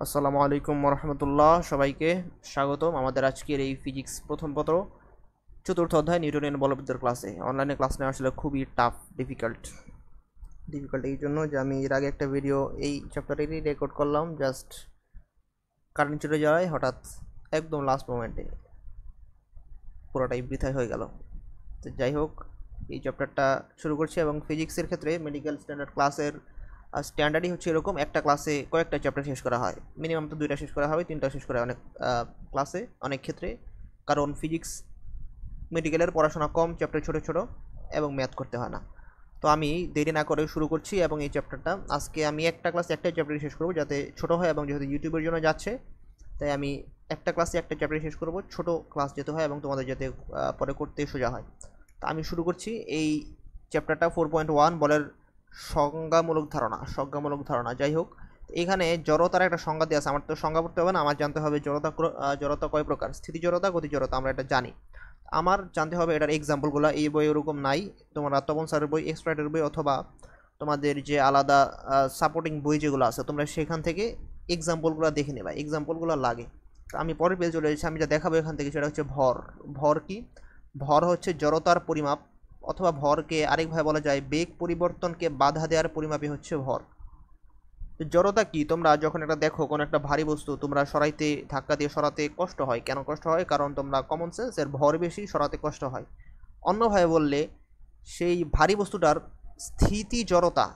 আসসালামু আলাইকুম রহমতুল্লাহ, সবাইকে স্বাগতম আমাদের আজকের এই ফিজিক্স প্রথম পত্র চতুর্থ অধ্যায় নিউটনের বলবিদ্যার ক্লাসে। অনলাইনে ক্লাস নেওয়া আসলে খুবই টাফ, ডিফিকাল্ট এই জন্য যে আমি এর আগে একটা ভিডিও এই চ্যাপ্টারেরই রেকর্ড করলাম, জাস্ট কারেন্ট চলে যাওয়ায় হঠাৎ একদম লাস্ট মোমেন্টে পুরোটাই বৃথাই হয়ে গেল। তো যাই হোক, এই চ্যাপ্টারটা শুরু করছি এবং ফিজিক্সের ক্ষেত্রে মেডিকেল স্ট্যান্ডার্ড ক্লাসের স্ট্যান্ডার্ডই হচ্ছে এরকম, একটা ক্লাসে কয়েকটা চ্যাপ্টার শেষ করা হয়, মিনিমাম তো 2টা শেষ করা হবে, 3টা শেষ করা হয় অনেক ক্লাসে, অনেক ক্ষেত্রে। কারণ ফিজিক্স মেডিকেলের পড়াশোনা কম, চ্যাপ্টার ছোটো ছোটো এবং ম্যাথ করতে হয় না। তো আমি দেরি না করে শুরু করছি এবং এই চ্যাপ্টারটা আজকে আমি একটা ক্লাসে একটাই চ্যাপ্টার শেষ করবো যাতে ছোটো হয়, এবং যেহেতু ইউটিউবের জন্য যাচ্ছে তাই আমি একটা ক্লাসে একটা চ্যাপ্টার শেষ করবো, ছোটো ক্লাস যেতে হয় এবং তোমাদের যাতে পরে করতে সোজা হয়। তা আমি শুরু করছি এই চ্যাপ্টারটা 4.1 বলের সংজ্ঞামূলক ধারণা। যাই হোক, এখানে জড়তার একটা সংজ্ঞা দেওয়া আছে। আমার তো সংজ্ঞা পড়তে হবে না, আমার জানতে হবে জড়তা কয় প্রকার, স্থিতি জড়তা, গতি জড়তা আমরা এটা জানি। আমার জানতে হবে এটার এক্সাম্পলগুলো। এই বই ওরকম নাই, তোমরা তপন স্যারের বই, এক্সপার্টের বই অথবা তোমাদের যে আলাদা সাপোর্টিং বই যেগুলো আছে তোমরা সেখান থেকে এক্সাম্পলগুলো দেখে নেবা, এক্সাম্পলগুলো লাগে। আমি পরের পেজ চলে এসেছি, আমি যা দেখাবো এখান থেকে সেটা হচ্ছে ভর। ভর কি? ভর হচ্ছে জড়তার পরিমাপ, অথবা ভরকে আরেকভাবে বলা যায় বেগ পরিবর্তনকে বাধা দেওয়ার পরিমাপই হচ্ছে ভর। তো জড়তা কি? তোমরা যখন একটা দেখো কোনো একটা ভারী বস্তু তোমরা সরাইতে, ধাক্কা দিয়ে সরাতে কষ্ট হয়, কেন কষ্ট হয়? কারণ তোমরা কমন সেন্স, এর ভর বেশি, সরাতে কষ্ট হয়। অন্যভাবে বললে সেই ভারী বস্তুটার স্থিতি জড়তা,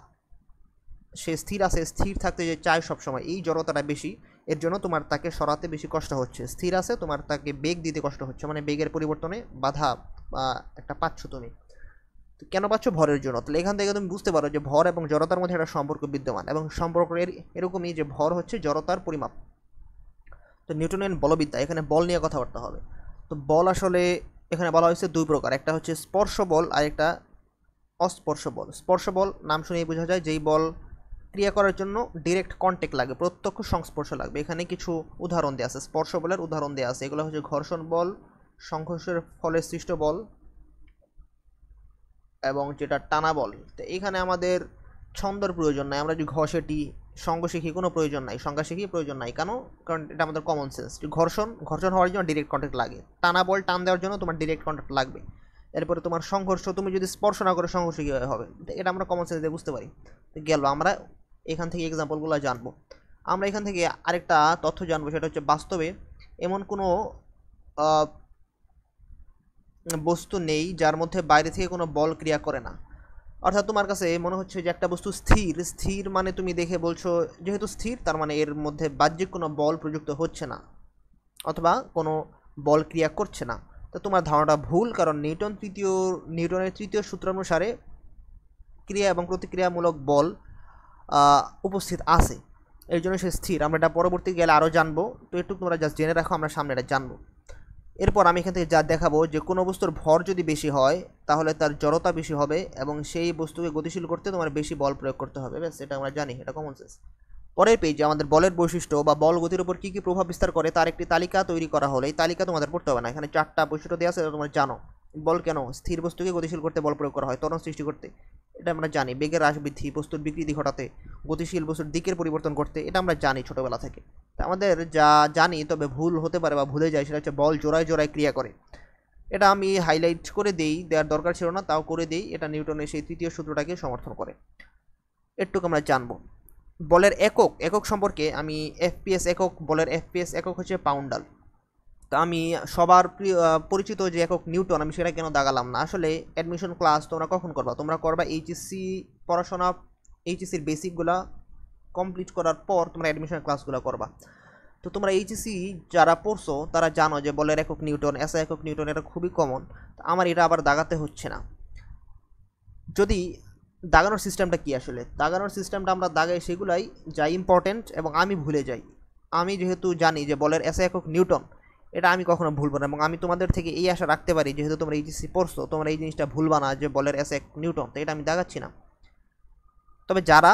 সে স্থির আছে, স্থির থাকতে যে চায় সবসময়, এই জড়তাটা বেশি, এর জন্য তোমার তাকে সরাতে বেশি কষ্ট হচ্ছে। স্থির আছে, তোমার তাকে বেগ দিতে কষ্ট হচ্ছে, মানে বেগের পরিবর্তনে বাধা একটা পাচ্ছ তুমি। তো কেন পাচ্ছ? ভরের জন্য। তাহলে এখান থেকে তুমি বুঝতে পারো যে ভর এবং জড়তার মধ্যে একটা সম্পর্ক বিদ্যমান, এবং সম্পর্ক এরকমই যে ভর হচ্ছে জড়তার পরিমাপ। তো নিউটনের বলবিদ্যা, এখানে বল নিয়ে কথাবার্তা হবে। তো বল আসলে এখানে বলা হয়েছে দুই প্রকার, একটা হচ্ছে স্পর্শ বল আর একটা অস্পর্শ বল। স্পর্শ বল নাম শুনেই বোঝা যায় যেই বল ক্রিয়া করার জন্য ডিরেক্ট কন্ট্যাক্ট লাগে, প্রত্যক্ষ সংস্পর্শ লাগবে। এখানে কিছু উদাহরণ দেওয়া আছে, স্পর্শ বলের উদাহরণ দেওয়া আছে। এগুলো হচ্ছে ঘর্ষণ বল, সংঘর্ষের ফলে সৃষ্ট বল, এবং যেটা টানা বল। তো এখানে আমাদের ছন্দর প্রয়োজন নাই, আমরা যদি ঘষেটি সঙ্গ শিখি কোনো প্রয়োজন নাই, সংজ্ঞা শিখি প্রয়োজন নাই। কেন? কারণ এটা আমাদের কমন সেন্স। ঘর্ষণ হওয়ার জন্য ডিরেক্ট কন্ট্যাক্ট লাগে, টানা বল টান দেওয়ার জন্য তোমার ডিরেক্ট কন্ট্যাক্ট লাগবে। এরপরে তোমার সংঘর্ষ, তুমি যদি স্পর্শ না করে সংঘর্ষ কীভাবে হবে? এটা আমরা কমন সেন্স দিয়ে বুঝতে পারি। গেল, আমরা এখান থেকে এক্সাম্পলগুলো জানবো। আমরা এখান থেকে আরেকটা তথ্য জানবো, সেটা হচ্ছে বাস্তবে এমন কোনো বস্তু নেই যার মধ্যে বাইরে থেকে কোনো বল ক্রিয়া করে না। অর্থাৎ তোমার কাছে মনে হচ্ছে যে একটা বস্তু স্থির, স্থির মানে তুমি দেখে বলছো যেহেতু স্থির তার মানে এর মধ্যে বাহ্যিক কোনো বল প্রযুক্ত হচ্ছে না, অথবা কোনো বল ক্রিয়া করছে না। তো তোমার ধারণাটা ভুল, কারণ নিউটনের তৃতীয় সূত্র অনুসারে ক্রিয়া এবং প্রতিক্রিয়ামূলক বল উপস্থিত আছে, এর জন্য সে স্থির। আমরা এটা পরবর্তী গেলে আরও জানবো, তো একটু তোমরা জাস্ট জেনে রাখো, আমরা সামনে এটা জানবো। এরপর আমি এখান থেকে যা দেখাবো যে কোনো বস্তুর ভর যদি বেশি হয় তাহলে তার জড়তা বেশি হবে, এবং সেই বস্তুকে গতিশীল করতে তোমার বেশি বল প্রয়োগ করতে হবে। ব্যাস, এটা আমরা জানি, এটা কমন সেন্স। পরের পেজে আমাদের বলের বৈশিষ্ট্য বা বল গতির উপর কী কী প্রভাব বিস্তার করে তার একটি তালিকা তৈরি করা হলো। এই তালিকা তোমাদের পড়তে হবে না, এখানে 4টা বৈশিষ্ট্য দেওয়া আছে, এটা তোমরা জানো। বল কেন? স্থির বস্তুকে গতিশীল করতে বল প্রয়োগ করা হয়, ত্বরণ সৃষ্টি করতে, এটা আমরা জানি। বেগের হ্রাস বৃদ্ধি, বস্তুর বিকৃতি ঘটাতে, গতিশীল বস্তুর দিকের পরিবর্তন করতে, এটা আমরা জানি ছোটোবেলা থেকে। আমাদের যা জানি, তবে ভুল হতে পারে বা ভুলে যায়, সেটা হচ্ছে বল জোড়ায় জোড়ায় ক্রিয়া করে। এটা আমি হাইলাইট করে দেওয়ার দরকার ছিল না, তাও করে দেই। এটা নিউটনের সেই তৃতীয় সূত্রটাকে সমর্থন করে। এটুকু আমরা জানবো। বলের একক সম্পর্কে আমি এফপিএস একক, বলের এফপিএস একক হচ্ছে পাউন্ডাল। তো আমি সবার পরিচিত যে একক নিউটন, আমি সেটা কেন দাগালাম না। আসলে অ্যাডমিশন ক্লাস তোমরা কখন করবা? তোমরা করবা এইচএসসি পড়াশোনা, এইচএসসির বেসিকগুলা কমপ্লিট করার পর তোমরা অ্যাডমিশন ক্লাসগুলো করবা। তো তোমরা এইচএসসি যারা পড়ছো তারা জানো যে বলের একক নিউটন, এসআই একক নিউটন, এটা খুবই কমন। আমার এটা আবার দাগাতে হচ্ছে না। যদি দাগানোর সিস্টেমটা কি, আসলে দাগানোর সিস্টেমটা আমরা দাগাই সেগুলাই যা ইম্পর্টেন্ট এবং আমি ভুলে যাই। আমি যেহেতু জানি যে বলের এসআই একক নিউটন, এটা আমি কখনো ভুলবো না, এবং আমি তোমাদের থেকে এই আশা রাখতে পারি যেহেতু তোমরা এইচএসসি পড়ছো তোমরা এই জিনিসটা ভুলবা না যে বলের এসআই একক নিউটন। তো এটা আমি দাগাচ্ছি না। তবে যারা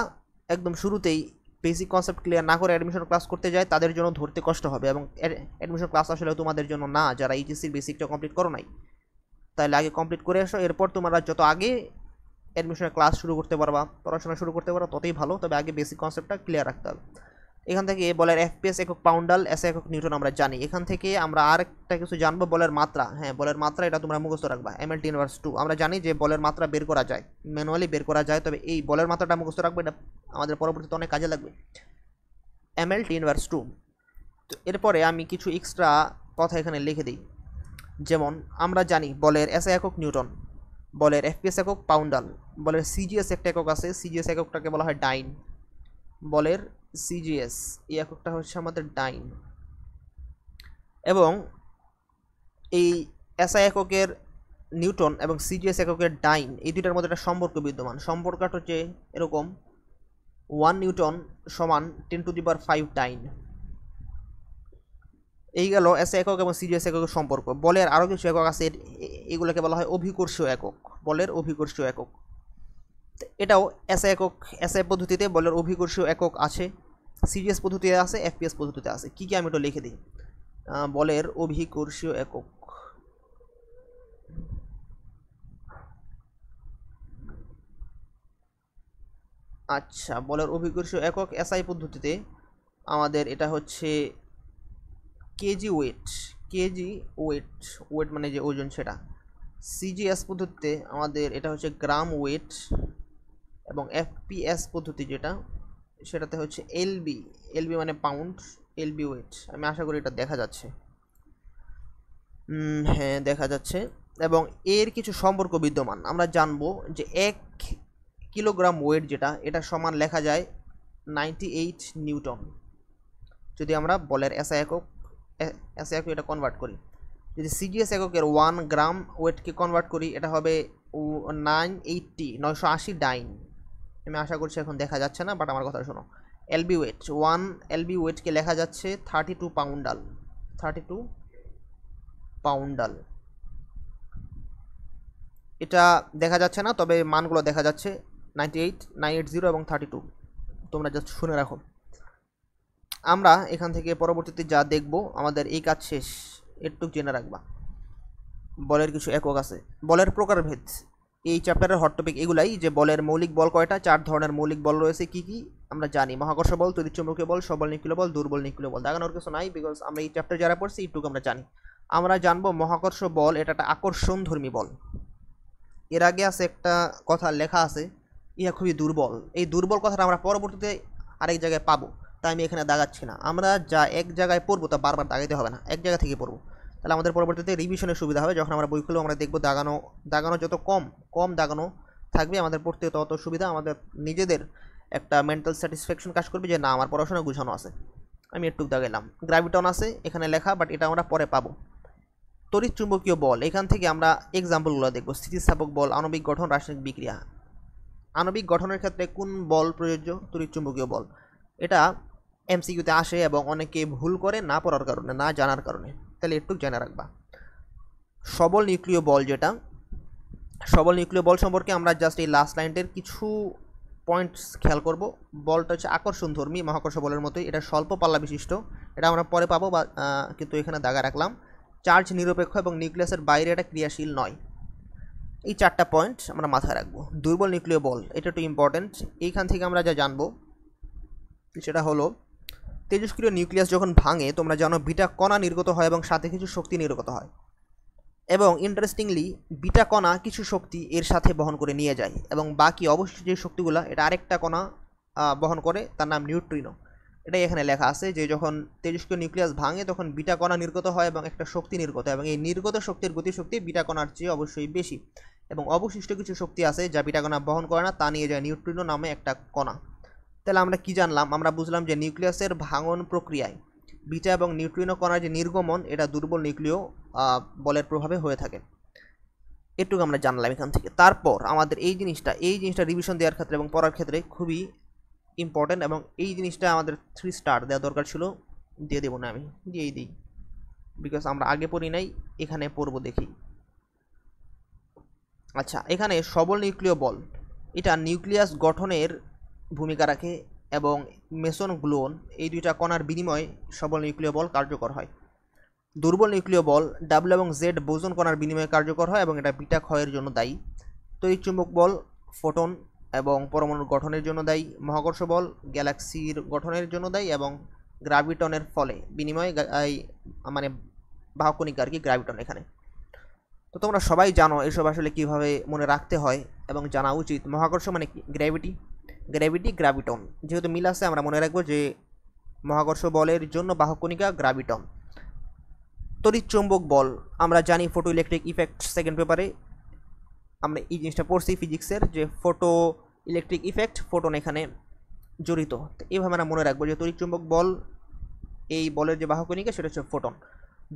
একদম শুরুতেই বেসিক কনসেপ্ট ক্লিয়ার না করে অ্যাডমিশন ক্লাস করতে যায় তাদের জন্য ধরতে কষ্ট হবে, এবং অ্যাডমিশন ক্লাস আসলে তোমাদের জন্য না যারা এইচএসসির বেসিকটা কমপ্লিট করো নাই। তাহলে আগে কমপ্লিট করে আসো, এরপর তোমরা যত আগে অ্যাডমিশনের ক্লাস শুরু করতে পারবা, পড়াশোনা শুরু করতে পারো, ততই ভালো। তবে আগে বেসিক কনসেপ্টটা ক্লিয়ার রাখতে হবে। এখান থেকে বলের এফপিএস একক পাউন্ডাল, এসআই একক নিউটন আমরা জানি। এখান থেকে আমরা আরেকটা কিছু জানবো, বলের মাত্রা। হ্যাঁ, বলের মাত্রা এটা তোমরা মুখস্থ রাখবা, mLT ইনভার্স 2। আমরা জানি যে বলের মাত্রা বের করা যায়, ম্যানুয়ালি বের করা যায়, তবে এই বলের মাত্রাটা মুখস্থ রাখবে, এটা আমাদের পরবর্তীতে অনেক কাজে লাগবে। mLT inverse 2। তো এরপরে আমি কিছু এক্সট্রা কথা এখানে লিখে দিই, যেমন আমরা জানি বলের এসআই একক নিউটন, বলের এফপিএস একক পাউন্ডাল, বলের সিজিএস একটা একক আছে, সিজিএস এককটাকে বলা হয় ডাইন। বলের সিজিএস এই এককটা হচ্ছে আমাদের ডাইন, এবং এই এসআই এককের নিউটন এবং সিজিএস এককের ডাইন, এই দুইটার মধ্যে একটা সম্পর্ক বিদ্যমান। সম্পর্কটা হচ্ছে এরকম, 1 নিউটন সমান 10⁵ ডাইন। এই গেল এসআই একক এবং সিজিএস এককের সম্পর্ক। বলের আরও কিছু একক আছে, এগুলোকে বলা হয় অভিকর্ষীয় একক, বলের অভিকর্ষীয় একক। এটাও এসআই একক, এসআই পদ্ধতিতে বলের অভিকর্ষীয় একক আছে, সিজিএস পদ্ধতিতে আছে, এফপিএস পদ্ধতিতে আছে। কী কী আমি এটা লিখে দিই, বলের অভিকর্ষীয় একক। আচ্ছা, বলের অভিকর্ষীয় একক এসআই পদ্ধতিতে আমাদের এটা হচ্ছে KG weight, KG weight, weight মানে যে ওজন সেটা। সিজিএস পদ্ধতিতে আমাদের এটা হচ্ছে গ্রাম ওয়েট, এবং এফপিএস পদ্ধতি যেটা, সেটাতে হচ্ছে এলবি, এলবি মানে পাউন্ড, এলবি ওয়েট। আমি আশা করি এটা দেখা যাচ্ছে, হ্যাঁ দেখা যাচ্ছে। এবং এর কিছু সম্পর্ক বিদ্যমান। আমরা জানবো যে 1 কিলোগ্রাম ওয়েট যেটা, এটা সমান লেখা যায় 98 নিউটন, যদি আমরা বলের এসআই একক এটা কনভার্ট করি। যদি সিজিএস এককের 1 গ্রাম ওয়েটকে কনভার্ট করি, এটা হবে 980 ডাইন। আমি আশা করছি এখন দেখা যাচ্ছে না, বাট আমার কথা শোনো। এলবি ওয়েট, 1 এলবি ওয়েটকে লেখা যাচ্ছে 32 পাউন্ডাল, 32 পাউন্ডাল। এটা দেখা যাচ্ছে না, তবে মানগুলো দেখা যাচ্ছে 98, 980 এবং 32। তোমরা জাস্ট শুনে রাখো। আমরা এখান থেকে পরবর্তীতে যা দেখব, আমাদের এই কাজ শেষ, একটু জেনে রাখবা। বলের কিছু একক আছে, বলের প্রকারভেদ, এই চ্যাপ্টারের হট টপিক এগুলাই, যে বলের মৌলিক বল কয়টা, 4 ধরনের মৌলিক বল রয়েছে। কি কি আমরা জানি, মহাকর্ষ বল, তড়িৎচুম্বকীয় বল, সবল নিউক্লিয় বল, দুর্বল নিউক্লিয় বল। দেখানোর কিছু নাই, বিকজ আমরা এই চ্যাপ্টার যারা পড়ছি এইটুকু আমরা জানি। আমরা জানবো মহাকর্ষ বল, এটা একটা আকর্ষণধর্মী বল। এর আগে আছে একটা কথা লেখা আছে, ইহা খুবই দুর্বল। এই দুর্বল কথাটা আমরা পরবর্তীতে আরেক জায়গায় পাবো, তাই আমি এখানে দাগাচ্ছি না। আমরা যা এক জায়গায় পড়বো তা বারবার দাগাইতে হবে না, এক জায়গা থেকে পড়বো, তাহলে আমাদের পরবর্তীতে রিভিশনের সুবিধা হবে। যখন আমরা বই খুলবো আমরা দেখবো দাগানো যত কম দাগানো থাকবে, আমাদের পড়তে তত সুবিধা, আমাদের নিজেদের একটা মেন্টাল স্যাটিসফ্যাকশন কাজ করবে যে না আমার পড়াশোনা গুছানো আছে। আমি একটু দাগাইলাম। গ্র্যাভিটন আছে এখানে লেখা, বাট এটা আমরা পরে পাবো। তড়িৎ চুম্বকীয় বল, এখান থেকে আমরা এক্সাম্পলগুলো দেখব। স্থিতিস্থাপক বল, আণবিক গঠন, রাসায়নিক বিক্রিয়া। আণবিক গঠনের ক্ষেত্রে কোন বল প্রযোজ্য? তড়িৎ চুম্বকীয় বল। এটা এমসিকিউতে আসে এবং অনেকে ভুল করে না পড়ার কারণে, না জানার কারণে, তাহলে একটু জেনে রাখবা। সবল নিউক্লিয় বল যেটা, সবল নিউক্লিয় বল সম্পর্কে আমরা জাস্ট এই লাস্ট লাইনটার কিছু পয়েন্টস খেয়াল করব। বলটা হচ্ছে আকর্ষণধর্মী, মহাকর্ষ বলের মতোই। এটা স্বল্প পাল্লা বিশিষ্ট, এটা আমরা পরে পাবো, বা কিন্তু এখানে দাগা রাখলাম। চার্জ নিরপেক্ষ এবং নিউক্লিয়াসের বাইরে এটা ক্রিয়াশীল নয়। এই 4টা পয়েন্ট আমরা মাথায় রাখবো। দুর্বল নিউক্লিয় বল, এটা একটু ইম্পর্টেন্ট। এইখান থেকে আমরা যা জানবো সেটা হলো, তেজস্ক্রিয় নিউক্লিয়াস যখন ভাঙে, তোমরা জানো বিটা কণা নির্গত হয় এবং সাথে কিছু শক্তি নির্গত হয়, এবং ইন্টারেস্টিংলি বিটা কণা কিছু শক্তি এর সাথে বহন করে নিয়ে যায়, এবং বাকি অবশিষ্ট যে শক্তিগুলো এটা আরেকটা কণা বহন করে, তার নাম নিউট্রিনো। এটাই এখানে লেখা আছে যে যখন তেজস্ক্রিয় নিউক্লিয়াস ভাঙে তখন বিটা কণা নির্গত হয় এবং একটা শক্তি নির্গত হয়, এবং এই নির্গত শক্তির গতিশক্তি বিটা কণার চেয়ে অবশ্যই বেশি, এবং অবশিষ্ট কিছু শক্তি আছে যা বিটা কণা বহন করে না, তা নিয়ে যায় নিউট্রিনো নামে একটা কণা। তাহলে আমরা কি জানলাম? আমরা বুঝলাম যে নিউক্লিয়াসের ভাঙন প্রক্রিয়ায় বিটা এবং নিউট্রিনো কণার যে নির্গমন, এটা দুর্বল নিউক্লিয় বলের প্রভাবে হয়ে থাকে। এটুকু আমরা জানলাম এখান থেকে। তারপর আমাদের এই জিনিসটা রিভিশন দেওয়ার ক্ষেত্রে এবং পড়ার ক্ষেত্রে খুবই ইম্পর্টেন্ট, এবং এই জিনিসটা আমাদের 3 স্টার দেওয়া দরকার ছিল, দিয়ে দেবো না, আমি দিয়েই দিই, বিকজ আমরা আগে পড়ি নাই, এখানে পড়বো দেখি। আচ্ছা, এখানে সবল নিউক্লিয় বল, এটা নিউক্লিয়াস গঠনের ভূমিকা রাখে, এবং মেসন গ্লুওন এই দুইটা কণার বিনিময়ে সবল নিউক্লিয় বল কার্যকর হয়। দুর্বল নিউক্লিয় বল ডাব্লিউ এবং জেড বোজন কণার বিনিময়ে কার্যকর হয়, এবং এটা বিটা ক্ষয়ের জন্য দায়ী। তড়িৎ চুম্বক বল, ফোটন এবং পরমাণুর গঠনের জন্য দায়ী। মহাকর্ষ বল গ্যালাক্সির গঠনের জন্য দায়ী এবং গ্র্যাভিটনের ফলে বিনিময়ে মানে বাহকণিকা আর কি গ্র্যাভিটন এখানে। তো তোমরা সবাই জানো এসব আসলে কিভাবে মনে রাখতে হয় এবং জানা উচিত। মহাকর্ষ মানে কি? গ্র্যাভিটি, গ্র্যাভিটি গ্র্যাভিটন, যেহেতু মিল আছে আমরা মনে রাখবো যে মহাকর্ষ বলের জন্য বাহকণিকা গ্র্যাভিটন। তড়িৎ চৌম্বক বল আমরা জানি ফটো ইলেকট্রিক ইফেক্ট, সেকেন্ড পেপারে আমরা এই জিনিসটা পড়ছি ফিজিক্সের, যে ফটো ইলেকট্রিক ইফেক্ট, ফোটন এখানে জড়িত। তো এইভাবে আমরা মনে রাখবো যে তড়িৎ চৌম্বক বল, এই বলের যে বাহকণিকা সেটা হচ্ছে ফোটন।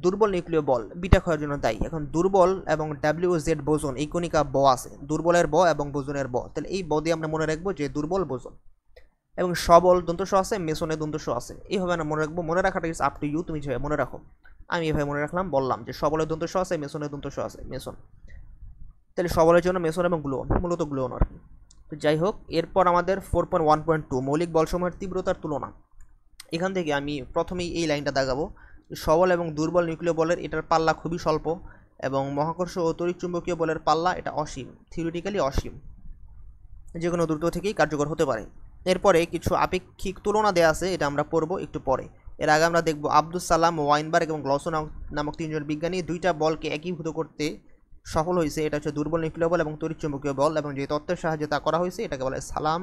দুর্বল নিউক্লিয় বল বিটা ক্ষয়ের জন্য দায়ী। এখন দুর্বল এবং WZ বোজন, এই কণিকা ব আছে, দুর্বলের ব এবং বোজনের ব, তাহলে এই ব দিয়ে আমরা মনে রাখবো যে দুর্বল বোজন। এবং সবল দন্তস্ব আছে, মেসনে দন্তস্ব আছে, এইভাবে আমরা মনে রাখবো। মনে রাখাটা ইজ আপ টু ইউ, তুমি যেভাবে মনে রাখো। আমি এভাবে মনে রাখলাম, বললাম যে সবলের দন্তস্ব আছে, মেসনের দন্তস্ব আছে, মেসন, তাহলে সবলের জন্য মেসন এবং গ্লুয়ন, মূলত গ্লুয়ন আর কি। তো যাই হোক, এরপর আমাদের 4.1.2 মৌলিক বলসমূহের তীব্রতার তুলনা। এখান থেকে আমি প্রথমেই এই লাইনটা দাগাবো, সবল এবং দুর্বল নিউক্লিয় বলের এটার পাল্লা খুবই স্বল্প, এবং মহাকর্ষ ও তড়িৎচুম্বকীয় বলের পাল্লা এটা অসীম, থিওরিটিক্যালি অসীম, যে কোনো দ্রুত থেকেই কার্যকর হতে পারে। এরপরে কিছু আপেক্ষিক তুলনা দেওয়া আছে, এটা আমরা পড়বো একটু পরে। এর আগে আমরা দেখব আব্দুস সালাম, ওয়াইনবার্গ এবং গ্লসো নামক তিনজন বিজ্ঞানী দুইটা বলকে একীভূত করতে সফল হয়েছে। এটা হচ্ছে দুর্বল নিউক্লিয় বল এবং তড়িৎচুম্বকীয় বল, এবং যে তত্ত্বের সাহায্যে তা করা হয়েছে এটাকে বলে সালাম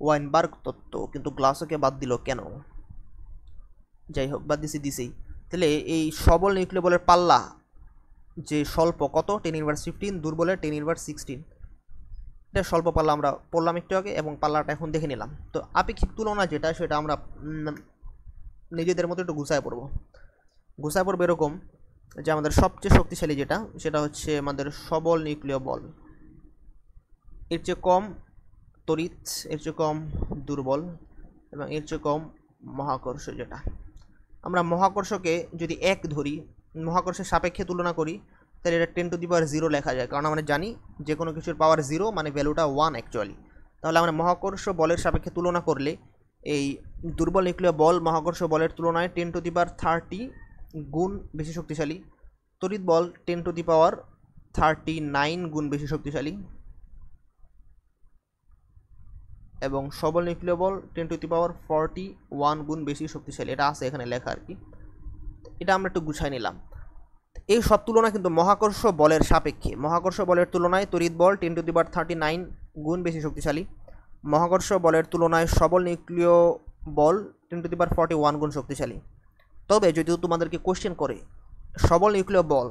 ওয়াইনবার্গ তত্ত্ব। কিন্তু গ্লাসোকে বাদ দিল কেন? যাই হোক, বাদ দিছেই। তাহলে এই সবল নিউক্লিয় বলের পাল্লা যে স্বল্প, কত? 10^15, দুর্বলের 10^16। এটা স্বল্প পাল্লা আমরা পড়লাম একটু আগে, এবং পাল্লাটা এখন দেখে নিলাম। তো আপেক্ষিক তুলনা যেটা, সেটা আমরা নিজেদের মতো একটু গুছায় পড়বো এরকম, যে আমাদের সবচেয়ে শক্তিশালী যেটা, সেটা হচ্ছে আমাদের সবল নিউক্লিয় বল, এর চেয়ে কম তড়িৎ, এর চেয়ে কম দুর্বল, এবং এর চেয়ে কম মহাকর্ষ। যেটা আমরা মহাকর্ষকে যদি 1 ধরি, মহাকর্ষের সাপেক্ষে তুলনা করি, তাহলে এটা 10⁻0 লেখা যায়, কারণ আমরা জানি যে কোনো কিছুর পাওয়ার 0 মানে ভ্যালুটা 1 অ্যাকচুয়ালি। তাহলে আমরা মহাকর্ষ বলের সাপেক্ষে তুলনা করলে এই দুর্বল নিউক্লিয় বল মহাকর্ষ বলের তুলনায় 10⁻30 গুণ বেশি শক্তিশালী, তড়িৎ বল 10⁻39 গুণ বেশি শক্তিশালী, এবং সবল নিউক্লিয় বল 10⁻41 গুণ বেশি শক্তিশালী। এটা আছে এখানে লেখা আর কি, এটা আমরা একটু গুছাই নিলাম। এই সব তুলনা কিন্তু মহাকর্ষ বলের সাপেক্ষে। মহাকর্ষ বলের তুলনায় তড়িৎ বল 10⁻39 গুণ বেশি শক্তিশালী, মহাকর্ষ বলের তুলনায় সবল নিউক্লিয় বল 10⁻41 গুণ শক্তিশালী। তবে যদি তোমাদেরকে কোশ্চেন করে সবল নিউক্লিয় বল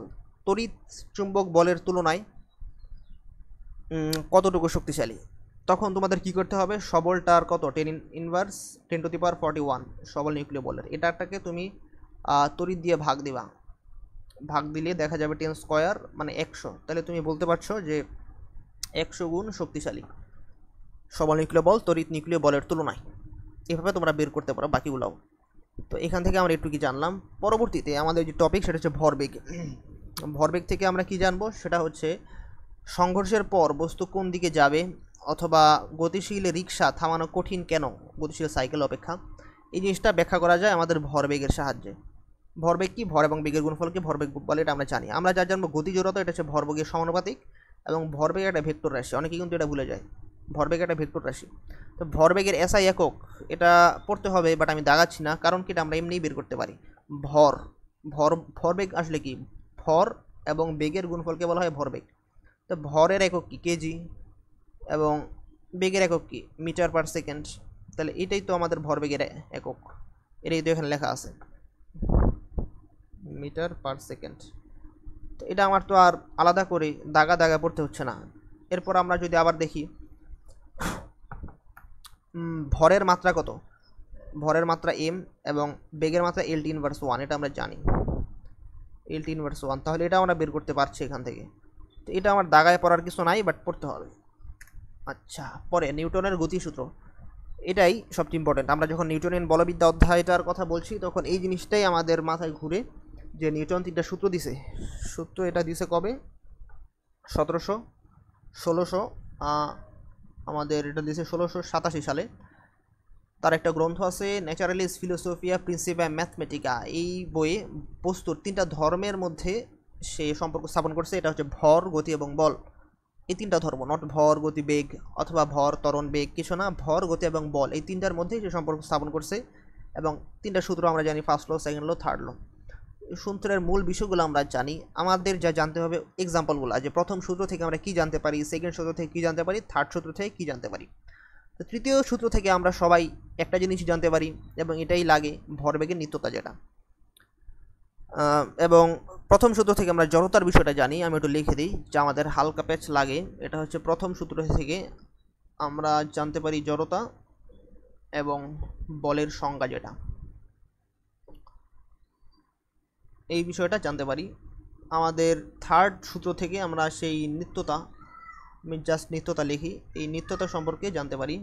তড়িৎ চুম্বক বলের তুলনায় কতটুকু শক্তিশালী, তখন তোমাদের কি করতে হবে? সবলটার কত? 10⁻41 সবল নিউক্লিয় বলের, এটাকে তুমি তড়িৎ দিয়ে ভাগ দিবা, ভাগ দিলে দেখা যাবে 10² মানে 100। তাহলে তুমি বলতে পারছো যে 100 গুণ শক্তিশালী সবল নিউক্লিয় বল তড়িৎ নিউক্লিয় বলের তুলনায়। এভাবে তোমরা বের করতে পারো বাকিগুলোও। তো এখান থেকে আমরা একটু কি জানলাম। পরবর্তীতে আমাদের যে টপিক সেটা হচ্ছে ভরবেগ। ভরবেগ থেকে আমরা কি জানবো? সেটা হচ্ছে সংঘর্ষের পর বস্তু কোন দিকে যাবে, অথবা গতিশীল রিক্সা থামানো কঠিন কেন গতিশীল সাইকেল অপেক্ষা। এই জিনিসটা ব্যাখ্যা করা যায় আমাদের ভরবেগের সাহায্যে। ভরবেগ কি? ভর এবং বেগের গুণফলকে ভরবেগ বলে, এটা আমরা জানি। আমরা যা জানবো গতি জড়তা, এটা হচ্ছে ভরবেগের সমানুপাতিক, এবং ভরবেগ একটা ভেক্টর রাশি। অনেকে কিন্তু এটা ভুলে যায়, ভরবেগ একটা ভেক্টর রাশি। তো ভরবেগের SI একক এটা পড়তে হবে, বাট আমি দাগাচ্ছি না, কারণ কি এটা আমরা এমনিই বের করতে পারি। ভরবেগ আসলে কি? ভর এবং বেগের গুণফলকে বলা হয় ভরবেগ। তো ভরের একক কি? কেজি, এবং বেগের একক কি? Metre per second. তাহলে এটাই তো আমাদের ভরবেগের একক, এটাই তো এখানে লেখা আছে, মিটার পার সেকেন্ড। তো এটা আমার তো আর আলাদা করে দাগা পড়তে হচ্ছে না। এরপর আমরা যদি আবার দেখি ভরের মাত্রা কত, ভরের মাত্রা m, এবং বেগের মাত্রা L(t⁻1), এটা আমরা জানি L(t⁻1). তাহলে এটা আমরা বের করতে পারছি এখান থেকে। তো এটা আমার দাগায় পড়ার কিছু নাই, বাট পড়তে হবে। আচ্ছা, পরে নিউটনের গতিসূত্র, এটাই সবচেয়ে ইম্পর্টেন্ট। আমরা যখন নিউটনিয়ান বলবিদ্যা অধ্যায়টার কথা বলছি, তখন এই জিনিসটাই আমাদের মাথায় ঘুরে, যে নিউটন 3টা সূত্র দিছে। সূত্র এটা দিছে কবে? 1700 আমাদের এটা দিয়েছে 1687 সালে। তার একটা গ্রন্থ আছে ন্যাচারালিস ফিলোসফিয়া প্রিন্সিপা ম্যাথমেটিকা। এই বইয়ে বস্তুর 3টা ধর্মের মধ্যে সে সম্পর্ক স্থাপন করছে। এটা হচ্ছে ভর, গতি এবং বল। এই তিনটা ধর্ম, নট ভর গতি বেগ অথবা ভর ত্বরণ বেগ, কিছু না, ভর গতি এবং বল, এই তিনটার মধ্যেই সে সম্পর্ক স্থাপন করছে। এবং তিনটা সূত্র আমরা জানি, first law, second law, third law. সূত্রের মূল বিষয়গুলো আমরা জানি। আমাদের যা জানতে হবে এক্সাম্পলগুলো, যে প্রথম সূত্র থেকে আমরা কি জানতে পারি, সেকেন্ড সূত্র থেকে কি জানতে পারি, থার্ড সূত্র থেকে কি জানতে পারি। তো তৃতীয় সূত্র থেকে আমরা সবাই একটা জিনিস জানতে পারি, এবং এটাই লাগে ভরবেগের নিত্যতা যেটা। এবং প্রথম সূত্র থেকে আমরা জড়তার বিষয়টা জানি। আমি একটু লিখে দিই যা আমাদের হালকা প্যাচ লাগে। এটা হচ্ছে প্রথম সূত্র থেকে আমরা জানতে পারি জড়তা এবং বলের সংজ্ঞা যেটা, এই বিষয়টা জানতে পারি। আমাদের থার্ড সূত্র থেকে আমরা সেই নিত্যতা, আমি জাস্ট নিত্যতা লিখি, এই নিত্যতা সম্পর্কে জানতে পারি।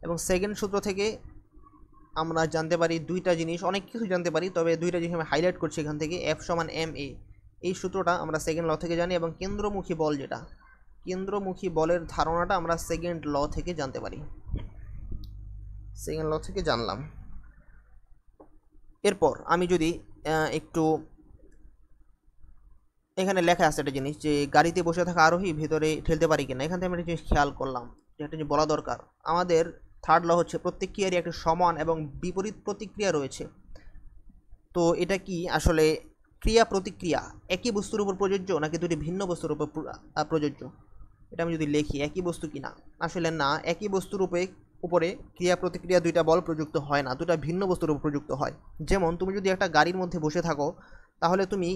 এবং সেকেন্ড সূত্র থেকে আমরা জানতে পারি দুইটা জিনিস, অনেক কিছু জানতে পারি, তবে দুইটা জিনিস আমি হাইলাইট করছি এখান থেকে। F সমান ma, এই সূত্রটা আমরা সেকেন্ড ল থেকে জানি। এবং কেন্দ্রমুখী বল যেটা, কেন্দ্রমুখী বলের ধারণাটা আমরা সেকেন্ড ল থেকে জানতে পারি, সেকেন্ড ল থেকে জানলাম। এরপর আমি যদি একটু, এখানে লেখা আছে একটা জিনিস, যে গাড়িতে বসে থাকা আরোহী ভেতরে ঠেলতে পারি কিনা। এখান থেকে আমি একটা জিনিস খেয়াল করলাম, যে একটা জিনিস বলা দরকার। আমাদের থার্ড ল হচ্ছে প্রত্যেক ক্রিয়ারই একটা সমান এবং বিপরীত প্রতিক্রিয়া রয়েছে। তো এটা কি আসলে ক্রিয়া প্রতিক্রিয়া একই বস্তুর উপর প্রযোজ্য নাকি দুটি ভিন্ন বস্তুর উপর প্রযোজ্য? এটা আমি যদি লিখি একই বস্তু কিনা, আসলে না, একই বস্তুর উপরে ক্রিয়া প্রতিক্রিয়া দুইটা বল প্রযুক্ত হয় না, দুটা ভিন্ন বস্তুর উপর প্রযুক্ত হয়। যেমন তুমি যদি একটা গাড়ির মধ্যে বসে থাকো, তাহলে তুমি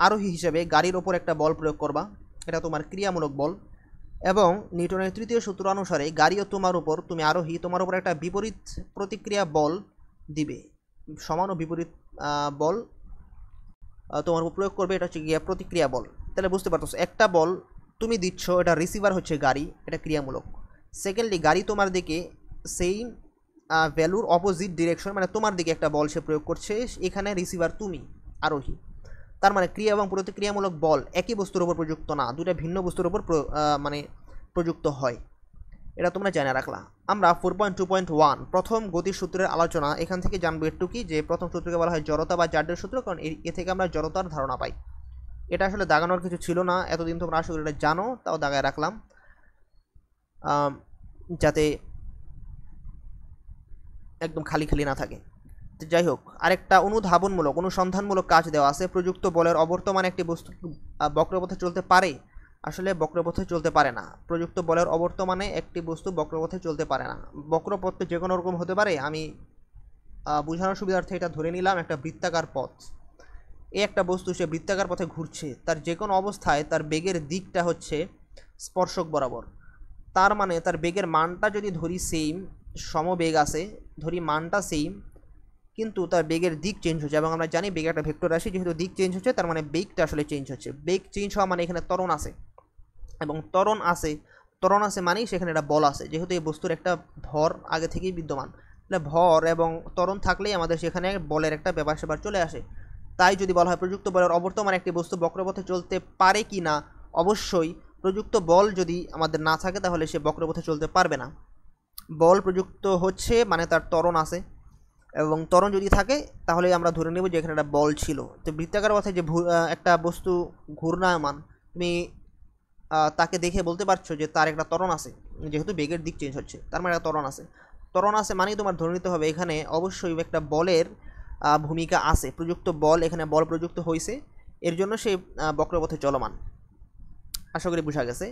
আরোহী হিসেবে গাড়ির ওপর একটা বল প্রয়োগ করবা, এটা তোমার ক্রিয়ামূলক বল। এবং নিউটনের তৃতীয় সূত্র অনুসারে গাড়িও তোমার উপর, তুমি আরোহী, তোমার উপর একটা বিপরীত প্রতিক্রিয়া বল দিবে, সমান ও বিপরীত বল তোমার উপর প্রয়োগ করবে, এটা হচ্ছে গিয়া প্রতিক্রিয়া বল। তাহলে বুঝতে পারছো, একটা বল তুমি দিচ্ছ, এটা রিসিভার হচ্ছে গাড়ি, এটা ক্রিয়ামূলক। সেকেন্ডলি গাড়ি তোমার দিকে সেই ভ্যালুর অপোজিট ডিরেকশন, মানে তোমার দিকে একটা বল সে প্রয়োগ করছে, এখানে রিসিভার তুমি, আরোহী। তার মানে ক্রিয়া এবং প্রতিক্রিয়ামূলক বল একই বস্তুর উপর প্রযুক্ত না, দুটা ভিন্ন বস্তুর উপর মানে প্রযুক্ত হয়, এটা তোমরা জেনে রাখলা। আমরা 4.2.1 প্রথম গতির সূত্রের আলোচনা, এখান থেকে জানবো একটু কি, যে প্রথম সূত্রকে বলা হয় জড়তা বা জাড্ডের সূত্র, কারণ এ থেকে আমরা জড়তার ধারণা পাই। এটা আসলে দাগানোর কিছু ছিল না এতদিন, তোমরা আশা করি এটা জানো, তাও দাগায় রাখলাম যাতে একদম খালি খালি না থাকে। যাই হোক, আরেকটা অনুসন্ধানমূলক কাজ দেওয়া আছে। প্রযুক্ত বলের অবর্তমানে একটি বস্তু বক্রপথে চলতে পারে? আসলে বক্রপথে চলতে পারে না। প্রযুক্ত বলের অবর্তমানে একটি বস্তু বক্রপথে চলতে পারে না। বক্রপথ যে কোনো রকম হতে পারে, আমি বোঝানোর সুবিধার্থে এটা ধরে নিলাম একটা বৃত্তাকার পথ। এই একটা বস্তু সে বৃত্তাকার পথে ঘুরছে, তার যে কোনো অবস্থায় তার বেগের দিকটা হচ্ছে স্পর্শক বরাবর। তার মানে তার বেগের মানটা যদি ধরি সেম, সমবেগ আছে, ধরি মানটা সেম, কিন্তু তার বেগের দিক চেঞ্জ হচ্ছে। এবং আমরা জানি বেগ একটা ভেক্টর রাশি, যেহেতু দিক চেঞ্জ হচ্ছে তার মানে বেগটা আসলে চেঞ্জ হচ্ছে। বেগ চেঞ্জ হওয়া মানে এখানে ত্বরণ আছে, এবং ত্বরণ আছে মানেই সেখানে একটা বল আছে, যেহেতু এই বস্তুর একটা ভর আগে থেকেই বিদ্যমান। তাহলে ভর এবং ত্বরণ থাকলেই আমাদের সেখানে বলের একটা ব্যাপার স্যাপার চলে আসে। তাই যদি বলা হয় প্রযুক্ত বলের অবর্তমানে একটি বস্তু বক্রপথে চলতে পারে কি না, অবশ্যই প্রযুক্ত বল যদি আমাদের না থাকে তাহলে সে বক্রপথে চলতে পারবে না। বল প্রযুক্ত হচ্ছে মানে তার ত্বরণ আছে, এবং ত্বরণ যদি থাকে তাহলে আমরা ধরে নেব যে এখানে একটা বল ছিল। তো বৃত্তাকার পথে যে একটা বস্তু ঘূর্ণায়মান, তুমি তাকে দেখে বলতে পারছো যে তার একটা ত্বরণ আছে, যেহেতু বেগের দিক চেঞ্জ হচ্ছে তার মানে একটা ত্বরণ আছে মানেই তোমার ধরে নিতে হবে এখানে অবশ্যই একটা বলের ভূমিকা আছে। প্রযুক্ত বল, এখানে বল প্রযুক্ত হয়েছে, এর জন্য সেই বক্রপথে চলমান। আশা করি বোঝা গেছে,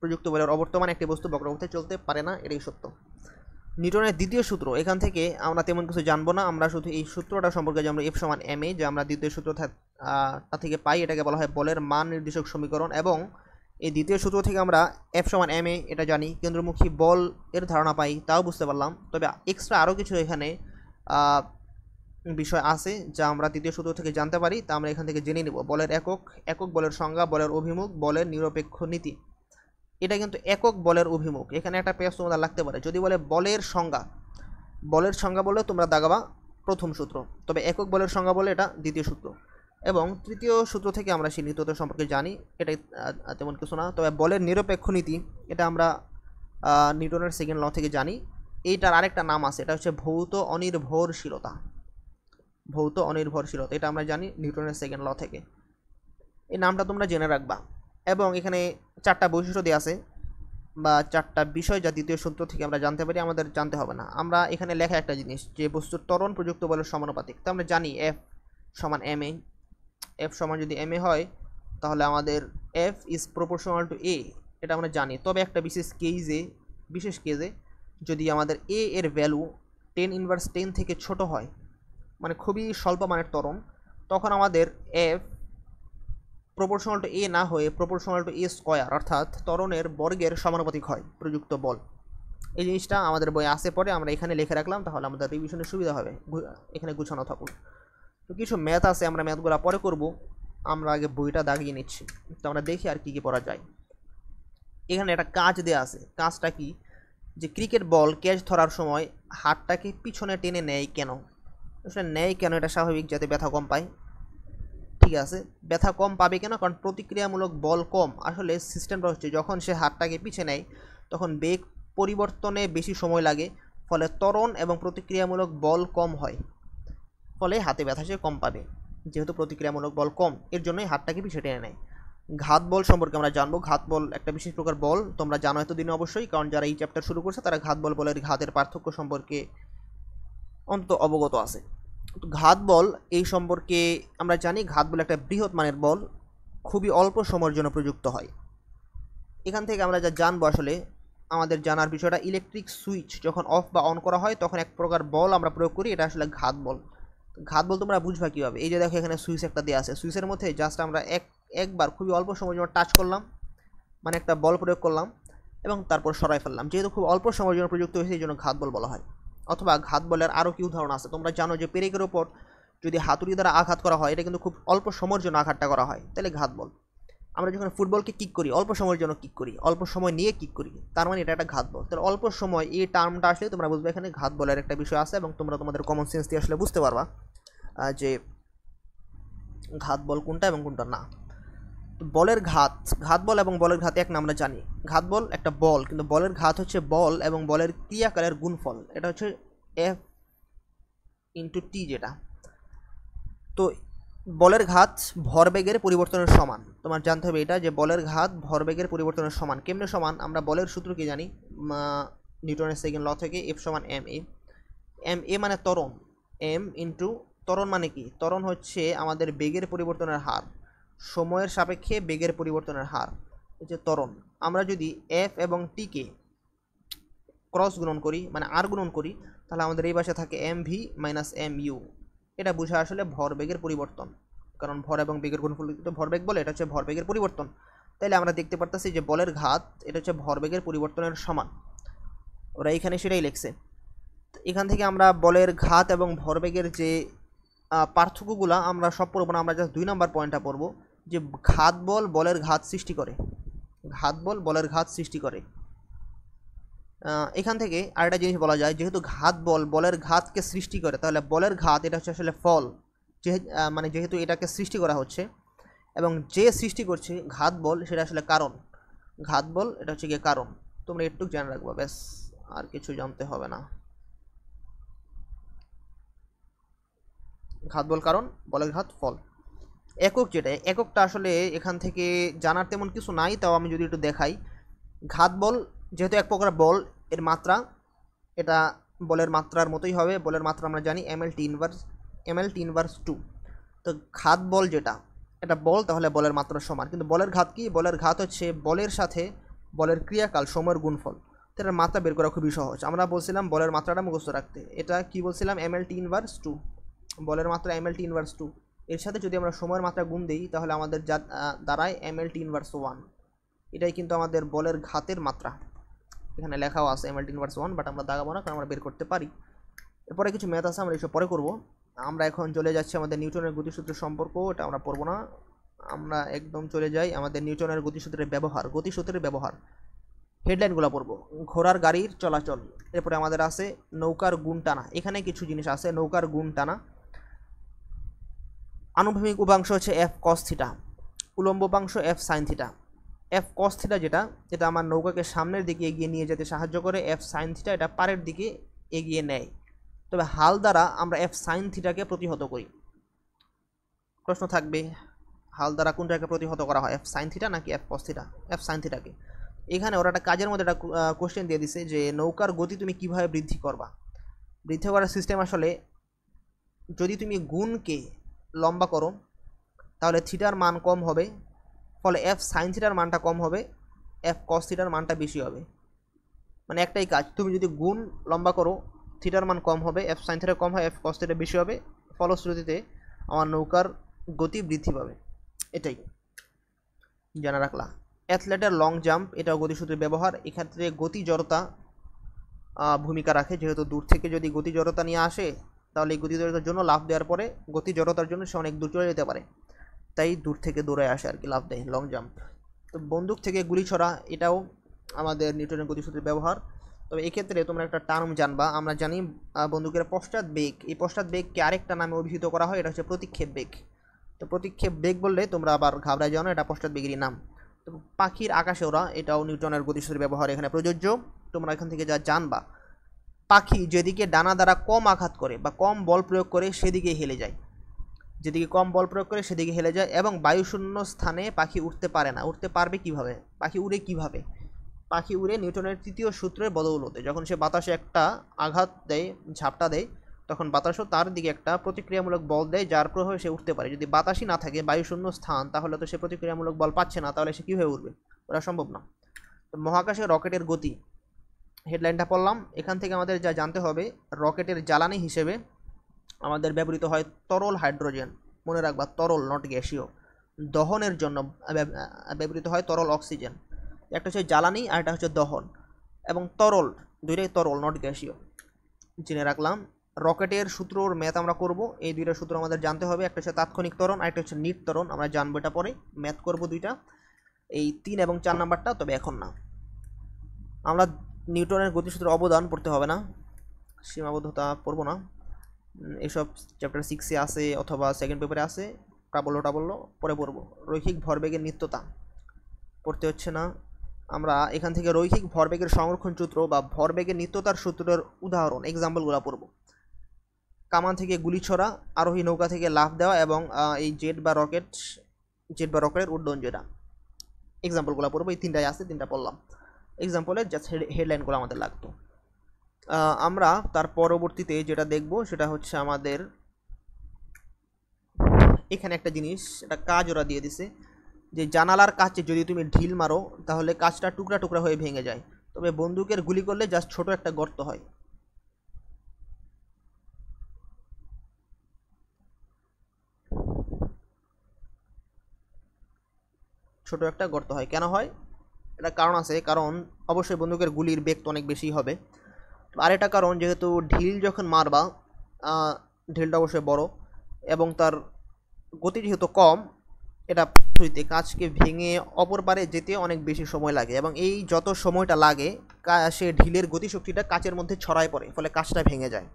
প্রযুক্ত বলের অবর্তমানে একটি বস্তু বক্রপথে চলতে পারে না, এটাই সত্য। নিউটনের দ্বিতীয় সূত্র, এখান থেকে আমরা তেমন কিছু জানবো না, আমরা শুধু এই সূত্রটা সম্পর্কে জানবো, F সমান ma, যে আমরা দ্বিতীয় সূত্র তা থেকে পাই, এটাকে বলা হয় বলের মান নির্দেশক সমীকরণ। এবং এই দ্বিতীয় সূত্র থেকে আমরা F সমান ma এটা জানি, কেন্দ্রমুখী বল এর ধারণা পাই, তাও বুঝতে পারলাম। তবে এক্সট্রা আরও কিছু এখানে বিষয় আছে যা আমরা দ্বিতীয় সূত্র থেকে জানতে পারি, তা আমরা এখান থেকে জেনে নেব। বলের একক বলের সংজ্ঞা, বলের অভিমুখ, বলের নিরপেক্ষ নীতি। এটা কিন্তু একক বলের অভিমুখ, এখানে একটা পেজ তোমাদের লাগতে পারে। যদি বলে বলের সংজ্ঞা বলে তোমরা দাগাবা প্রথম সূত্র, তবে একক বলের সংজ্ঞা বলে এটা দ্বিতীয় সূত্র। এবং তৃতীয় সূত্র থেকে আমরা সেই নিত্যতা সম্পর্কে জানি, এটাই তেমন কিছু না। তবে বলের নিরপেক্ষ নীতি এটা আমরা নিউটনের সেকেন্ড ল থেকে জানি। এইটার আরেকটা নাম আছে, এটা হচ্ছে ভৌত অনির্ভরশীলতা। এটা আমরা জানি নিউটনের সেকেন্ড ল থেকে, এই নামটা তোমরা জেনে রাখবা। এবং এখানে 4টা বৈশিষ্ট্য দেওয়া আছে বা 4টা বিষয়, যা দ্বিতীয় সূত্র থেকে আমরা জানতে পারি, আমাদের জানতে হবে না। আমরা এখানে লেখা একটা জিনিস যে বস্তুর ত্বরণ প্রযুক্ত বলের সমানুপাতিক। তো আমরা জানি এফ সমান এম এ, এফ সমান যদি এম এ হয় তাহলে আমাদের এফ ইজ প্রপোর্শনাল টু এ, এটা আমরা জানি। তবে একটা বিশেষ কেজে যদি আমাদের এ এর ভ্যালু 10 থেকে ছোট হয়, মানে খুবই স্বল্প মানের ত্বরণ, তখন আমাদের এফ প্রপোর্শনাল টু এ না হয়ে প্রপোর্শনাল টু এ স্কোয়ার, অর্থাৎ ত্বরণের বর্গের সমানুপাতিক হয় প্রযুক্ত বল। এই জিনিসটা আমাদের বই আসে পরে, আমরা এখানে লিখে রাখলাম, তাহলে আমাদের রিভিশনের সুবিধা হবে, এখানে গুছানো থাকুক। তো কিছু ম্যাথ আছে, আমরা ম্যাথগুলো পরে করব, আমরা আগে বইটা দাগিয়ে নিচ্ছি। তো আমরা দেখি আর কি কি পড়া যায়। এখানে একটা কাজ দেওয়া আছে, কাজটা কি, যে ক্রিকেট বল ক্যাচ ধরার সময় হাতটাকে পিছনে টেনে নেয় কেন? আসলে নেয় কেন, এটা স্বাভাবিক, যাতে ব্যথা কম পায়। ঠিক আছে, ব্যথা কম পাবে কেন? কারণ প্রতিক্রিয়ামূলক বল কম। আসলে সিস্টেমটা হচ্ছে, যখন সে হাতটাকে পিছে নেয় তখন বেগ পরিবর্তনে বেশি সময় লাগে, ফলে ত্বরণ এবং প্রতিক্রিয়ামূলক বল কম হয়, ফলে হাতে ব্যথা সে কম পাবে। যেহেতু প্রতিক্রিয়ামূলক বল কম, এর জন্যই হাতটাকে পিছে টেনে নেয়। ঘাত বল সম্পর্কে আমরা জানবো। ঘাত বল একটা বিশেষ প্রকার বল, তোমরা জানো এতদিনে অবশ্যই, কারণ যারা এই চ্যাপ্টার শুরু করছে তারা ঘাত বল বলের ঘাতের পার্থক্য সম্পর্কে অন্তত অবগত আছে। ঘাত বল এই সম্পর্কে আমরা জানি, ঘাত বল একটা বৃহৎ মানের বল, খুবই অল্প সময়ের জন্য প্রযুক্ত হয়। এখান থেকে আমরা যা জানবো, আসলে আমাদের জানার বিষয়টা, ইলেকট্রিক সুইচ যখন অফ বা অন করা হয় তখন এক প্রকার বল আমরা প্রয়োগ করি, এটা আসলে ঘাত বল। ঘাত বল তোমরা বুঝবা কীভাবে? এই যে দেখো, এখানে সুইচ একটা দেওয়া আছে, সুইচের মধ্যে জাস্ট আমরা একবার খুবই অল্প সময়ের জন্য টাচ করলাম, মানে একটা বল প্রয়োগ করলাম এবং তারপর সরাই ফেললাম। যেহেতু খুব অল্প সময়ের জন্য প্রযুক্ত হয়েছে, এই জন্য ঘাত বল বলা হয়। অথবা ঘাত বলের আরও কি উদাহরণ আছে, তোমরা জানো যে পেরেকের ওপর যদি হাতুড়ি দ্বারা আঘাত করা হয়, এটা কিন্তু খুব অল্প সময়ের জন্য আঘাতটা করা হয়, তাহলে ঘাত বল। আমরা যখন ফুটবলকে কিক করি, অল্প সময়ের জন্য কিক করি, অল্প সময় নিয়ে কিক করি, তার মানে এটা একটা ঘাত বল। তাহলে অল্প সময় এই টার্মটা আসলে তোমরা বুঝবে এখানে ঘাত বলের একটা বিষয় আছে, এবং তোমরা তোমাদের কমন সেন্স দিয়ে আসলে বুঝতে পারবা যে ঘাত বল কোনটা এবং কোনটা না। বলের ঘাত, ঘাত বল এবং বলের ঘাত এক না, আমরা জানি। ঘাত বল একটা বল, কিন্তু বলের ঘাত হচ্ছে বল এবং বলের ক্রিয়াকালের গুণফল, এটা হচ্ছে এফ ইন্টু টি যেটা। তো বলের ঘাত ভরবেগের পরিবর্তনের সমান, তোমার জানতে হবে এটা, যে বলের ঘাত ভরবেগের পরিবর্তনের সমান। কেমনে সমান? আমরা বলের সূত্র কি জানি, নিউটনের সেকেন্ড ল থেকে, এফ সমান এম এ। এম এ মানে ত্বরণ, এম ইন্টু ত্বরণ মানে কি? ত্বরণ হচ্ছে আমাদের বেগের পরিবর্তনের হার, সময়ের সাপেক্ষে বেগের পরিবর্তনের হার হচ্ছে ত্বরণ। আমরা যদি এফ এবং টিকে ক্রস গুণন করি, মানে আর গুণন করি, তাহলে আমাদের এই পাশে থাকে M V minus M U. এটা বোঝা আসলে ভরবেগের পরিবর্তন, কারণ ভর এবং বেগের গুণফল ভরবেগ বলে, এটা হচ্ছে ভরবেগের পরিবর্তন। তাইলে আমরা দেখতে পারতেছি যে বলের ঘাত এটা হচ্ছে ভরবেগের পরিবর্তনের সমান, ওরা এখানে সেটাই লিখছে। এখান থেকে আমরা বলের ঘাত এবং ভরবেগের যে পার্থক্যগুলো আমরা সব পড়বো না, আমরা জাস্ট 2 নম্বর পয়েন্টটা পড়বো, যে ঘাত বল বলের ঘাত সৃষ্টি করে, ঘাত বল বলের ঘাত সৃষ্টি করে। এখান থেকে আরেকটা জিনিস বলা যায়, যেহেতু ঘাত বল বলের ঘাতকে সৃষ্টি করে, তাহলে বলের ঘাত এটা হচ্ছে আসলে ফল, মানে যেহেতু এটাকে সৃষ্টি করা হচ্ছে এবং যে সৃষ্টি করছে ঘাত বল, সেটা আসলে কারণ। ঘাত বল এটা হচ্ছে গিয়ে কারণ, তোমরা একটু জানা রাখবা, ব্যাস, আর কিছু জানতে হবে না। ঘাত বল কারণ, বলের ঘাত ফল। একক যেটা, এককটা আসলে এখান থেকে জানার তেমন কিছু নাই, তাও আমি যদি একটু দেখাই। ঘাত বল যেহেতু এক প্রকার বল, এর মাত্রা এটা বলের মাত্রার মতোই হবে। বলের মাত্রা আমরা জানি টি ইনভার্স 2। তো ঘাত বল যেটা, এটা বল, তাহলে বলের মাত্রার সমান। কিন্তু বলের ঘাত কি? বলের ঘাত হচ্ছে বলের সাথে বলের ক্রিয়াকাল সময়ের গুণফল। তো এটার মাত্রা বের করা খুবই সহজ। আমরা বলছিলাম বলের মাত্রাটা মুখস্থ রাখতে, এটা কি বলছিলাম? টি ইনভার্স 2, বলের মাত্রা টি ইনভার্স 2। এর সাথে যদি আমরা সময়ের মাত্রা গুণ দিই, তাহলে আমাদের যা দাঁড়ায় টি ইনভার্স 1। এটাই কিন্তু আমাদের বলের ঘাতের মাত্রা। এখানে লেখাও আছে টি ইনভার্স 1, বাট আমরা দাগাবো না, কারণ আমরা বের করতে পারি। এরপরে কিছু ম্যাথ আছে, আমরা এসব পরে করব। আমরা এখন চলে যাচ্ছি আমাদের নিউটনের গতিসূত্রের সম্পর্ক, এটা আমরা পড়বো না। আমরা একদম চলে যাই আমাদের নিউটনের গতিসূত্রের ব্যবহার, গতিসূত্রের ব্যবহার, হেডলাইনগুলো পড়বো। ঘোড়ার গাড়ির চলাচল, এরপরে আমাদের আছে নৌকার গুণ টানা। এখানে কিছু জিনিস আছে, নৌকার গুণ টানা। আনুভূমিক উপাংশ হচ্ছে এফ কস থিটা, উলম্ব উপাংশ F sine theta. F cos theta যেটা আমার নৌকাকে সামনের দিকে এগিয়ে নিয়ে যেতে সাহায্য করে, এফ সাইন থিটা এটা পাড়ের দিকে এগিয়ে নেয়। তবে হাল দ্বারা আমরা এফ সাইন থিটাকে প্রতিহত করি। প্রশ্ন থাকবে, হাল দ্বারা কোনটাকে প্রতিহত করা হয়, এফ সাইন থিটা নাকি F cos theta? F sine থিটাকে। এখানে ওরা একটা কাজের মধ্যে একটা কোশ্চেন দিয়ে দিছে যে নৌকার গতি তুমি কিভাবে বৃদ্ধি করবা। বৃদ্ধি করার সিস্টেম আসলে যদি তুমি গুণকে লম্বা করো তাহলে থিটার মান কম হবে, ফলে এফ সাইন থিটার মানটা কম হবে, এফ কস থিটার মানটা বেশি হবে। মানে একটাই কাজ, তুমি যদি গুণ লম্বা করো থিটার মান কম হবে, এফ সাইন থিটা কম হয়, এফ কস থিটা বেশি হবে, ফলশ্রুতিতে আমার নৌকার গতি বৃদ্ধি পাবে। এটাই জানা রাখলা। অ্যাথলেটের লং জাম্প, এটাও গতিসূত্রের ব্যবহার। এক্ষেত্রে গতি জড়তা ভূমিকা রাখে, যেহেতু দূর থেকে যদি গতি জড়তা নিয়ে আসে তাহলে এই গতি জড়তার জন্য লাফ দেওয়ার পরে গতি জড়তার জন্য সে অনেক দূর চলে যেতে পারে, তাই দূর থেকে দৌড়ে আসে আর কি, লাফ দেয়, লং জাম্প। তো বন্দুক থেকে গুলি ছড়া, এটাও আমাদের নিউটনের গতিসূত্রের ব্যবহার। তবে এক্ষেত্রে তোমরা একটা টার্ম জানবা, আমরা জানি বন্দুকের পশ্চাৎ বেগ, এই পশ্চাৎ বেগকে আরেকটা নামে অভিহিত করা হয়, এটা হচ্ছে প্রতিক্ষেপ বেগ। তো প্রতিক্ষেপ বেগ বললে তোমরা আবার ঘাবড়ায় যাও না, এটা পশ্চাৎ বেগেরই নাম। তো পাখির আকাশে ওরা, এটাও নিউটনের গতিসূত্রের ব্যবহার এখানে প্রযোজ্য। তোমরা এখান থেকে যা জানবা, পাখি যেদিকে ডানা দ্বারা কম আঘাত করে বা কম বল প্রয়োগ করে সেদিকে হেলে যায়, যেদিকে কম বল প্রয়োগ করে সেদিকে হেলে যায়। এবং বায়ুশূন্য স্থানে পাখি উঠতে পারে না। উঠতে পারবে কিভাবে? পাখি উড়ে কিভাবে? পাখি উড়ে নিউটনের তৃতীয় সূত্রের বদৌলতে। যখন সে বাতাসে একটা আঘাত দেয়, ঝাপটা দেয়, তখন বাতাসও তার দিকে একটা প্রতিক্রিয়ামূলক বল দেয়, যার প্রভাবে সে উঠতে পারে। যদি বাতাসই না থাকে, বায়ুশূন্য স্থান, তাহলে তো সে প্রতিক্রিয়ামূলক বল পাচ্ছে না, তাহলে সে কীভাবে উঠবে? ওটা সম্ভব না। তো মহাকাশে রকেটের গতি, হেডলাইনটা পড়লাম। এখান থেকে আমাদের যা জানতে হবে, রকেটের জ্বালানি হিসেবে আমাদের ব্যবহৃত হয় তরল হাইড্রোজেন। মনে রাখবা, তরল, নট গ্যাসীয়। দহনের জন্য ব্যবহৃত হয় তরল অক্সিজেন। একটা হচ্ছে জ্বালানি আর একটা হচ্ছে দহন। এবং তরল, দুইটাই তরল, নট গ্যাসীয়, জেনে রাখলাম। রকেটের সূত্রর ম্যাথ আমরা করব, এই দুইটা সূত্র আমাদের জানতে হবে। একটা হচ্ছে তাৎক্ষণিক ত্বরণ আর একটা হচ্ছে নিট ত্বরণ, আমরা জানবো এটা পরে, ম্যাথ করব দুইটা, এই 3 এবং 4 নাম্বারটা, তবে এখন না। আমরা নিউটনের গতিসূত্রের অবদান পড়তে হবে না, সীমাবদ্ধতা পড়বো না, এসব চ্যাপ্টার 6-এ আছে অথবা সেকেন্ড পেপারে আছে, ওটা বললো পরে পড়বো। রৈখিক ভরবেগের নিত্যতা পড়তে হচ্ছে না। আমরা এখান থেকে রৈখিক ভরবেগের সংরক্ষণ সূত্র বা ভরবেগের নিত্যতার সূত্রের উদাহরণ, এক্সাম্পলগুলো পড়ব। কামান থেকে গুলি ছোড়া, আরোহী নৌকা থেকে লাফ দেওয়া, এবং এই জেট বা রকেটের উড্ডয়ন, যেটা এক্সাম্পলগুলো পড়বো। এই তিনটাই আছে, তিনটা পড়লাম। এক্সাম্পলের জাস্ট হেডলাইনগুলো আমাদের লাগতো। আমরা তার পরবর্তীতে যেটা দেখব সেটা হচ্ছে আমাদের এখানে একটা জিনিস, একটা কাজ ওরা দিয়ে দিছে, যে জানালার কাছে যদি তুমি ঢিল মারো তাহলে কাঁচটা টুকরা টুকরা হয়ে ভেঙে যায়, তবে বন্দুকের গুলি করলে জাস্ট ছোট একটা গর্ত হয়। ছোট একটা গর্ত হয়, কেন হয়? এটা কারণ আছে, কারণ অবশ্যই বন্দুকের গুলির বেগ তো অনেক বেশি হবে। আর একটা কারণ, যেহেতু ঢিল যখন মারবা, ঢিলটা অবশ্যই বড় এবং তার গতি যেহেতু কম, এটা হইতে কাঁচকে ভেঙে অপর পারে যেতে অনেক বেশি সময় লাগে, এবং এই যত সময়টা লাগে সে ঢিলের গতিশক্তিটা কাঁচের মধ্যে ছড়ায় পড়ে, ফলে কাঁচটা ভেঙে যায়।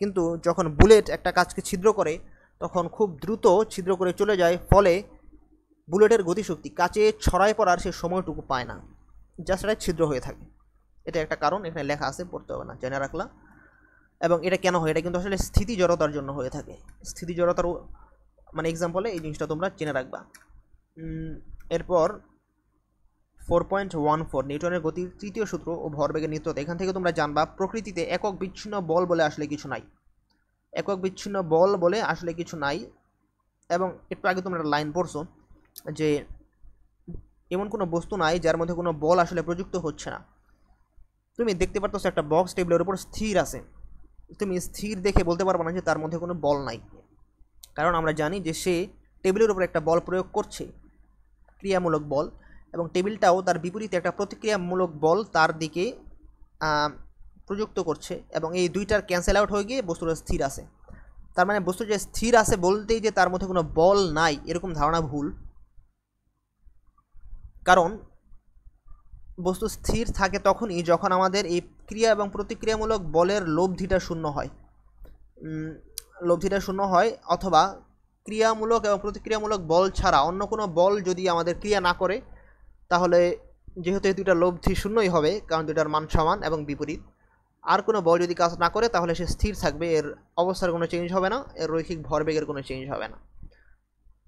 কিন্তু যখন বুলেট একটা কাঁচকে ছিদ্র করে তখন খুব দ্রুত ছিদ্র করে চলে যায়, ফলে বুলেটের গতিশক্তি কাঁচে ছড়ায় পড়ার সে সময়টুকু পায় না, জাস্ট এটা ছিদ্র হয়ে থাকে। এটা একটা কারণ, এখানে লেখা আছে, পড়তে হবে না, জেনে রাখলা। এবং এটা কেন হয়? এটা কিন্তু আসলে স্থিতি জড়তার জন্য হয়ে থাকে। স্থিতি জড়তার মানে এক্সাম্পলে এই জিনিসটা তোমরা জেনে রাখবা। এরপর 4.14 নিউটনের গতির তৃতীয় সূত্র ও ভরবেগের নিত্যতা। এখান থেকে তোমরা জানবা প্রকৃতিতে একক বিচ্ছিন্ন বল বলে আসলে কিছু নাই। একক বিচ্ছিন্ন বল বলে আসলে কিছু নাই। এবং একটু আগে তোমরা একটা লাইন পড়ছো যে এমন কোনো বস্তু নাই যার মধ্যে কোনো বল আসলে প্রযুক্ত হচ্ছে না। তুমি দেখতে পারতো একটা বক্স টেবিলের উপর স্থির আছে, তুমি স্থির দেখে বলতে পারবে না যে তার মধ্যে কোনো বল নাই, কারণ আমরা জানি যে সে টেবিলের উপর একটা বল প্রয়োগ করছে, ক্রিয়ামূলক বল, এবং টেবিলটাও তার বিপরীতে একটা প্রতিক্রিয়ামূলক বল তার দিকে প্রযুক্ত করছে, এবং এই দুইটার ক্যান্সেল আউট হয়ে গিয়ে বস্তুটা স্থির আছে। তার মানে বস্তু যে স্থির আছে বলতেই যে তার মধ্যে কোনো বল নাই, এরকম ধারণা ভুল। কারণ বস্তু স্থির থাকে তখনই যখন আমাদের এই ক্রিয়া এবং প্রতিক্রিয়ামূলক বলের লব্ধিটা শূন্য হয়, অথবা ক্রিয়ামূলক এবং প্রতিক্রিয়ামূলক বল ছাড়া অন্য কোনো বল যদি আমাদের ক্রিয়া না করে, তাহলে যেহেতু এই দুইটা লব্ধি শূন্যই হবে, কারণ দুইটার মান সমান এবং বিপরীত। আর কোনো বল যদি কাজ না করে তাহলে সে স্থির থাকবে, এর অবস্থার কোনো চেঞ্জ হবে না, এর রৈখিক ভরবেগের কোনো চেঞ্জ হবে না।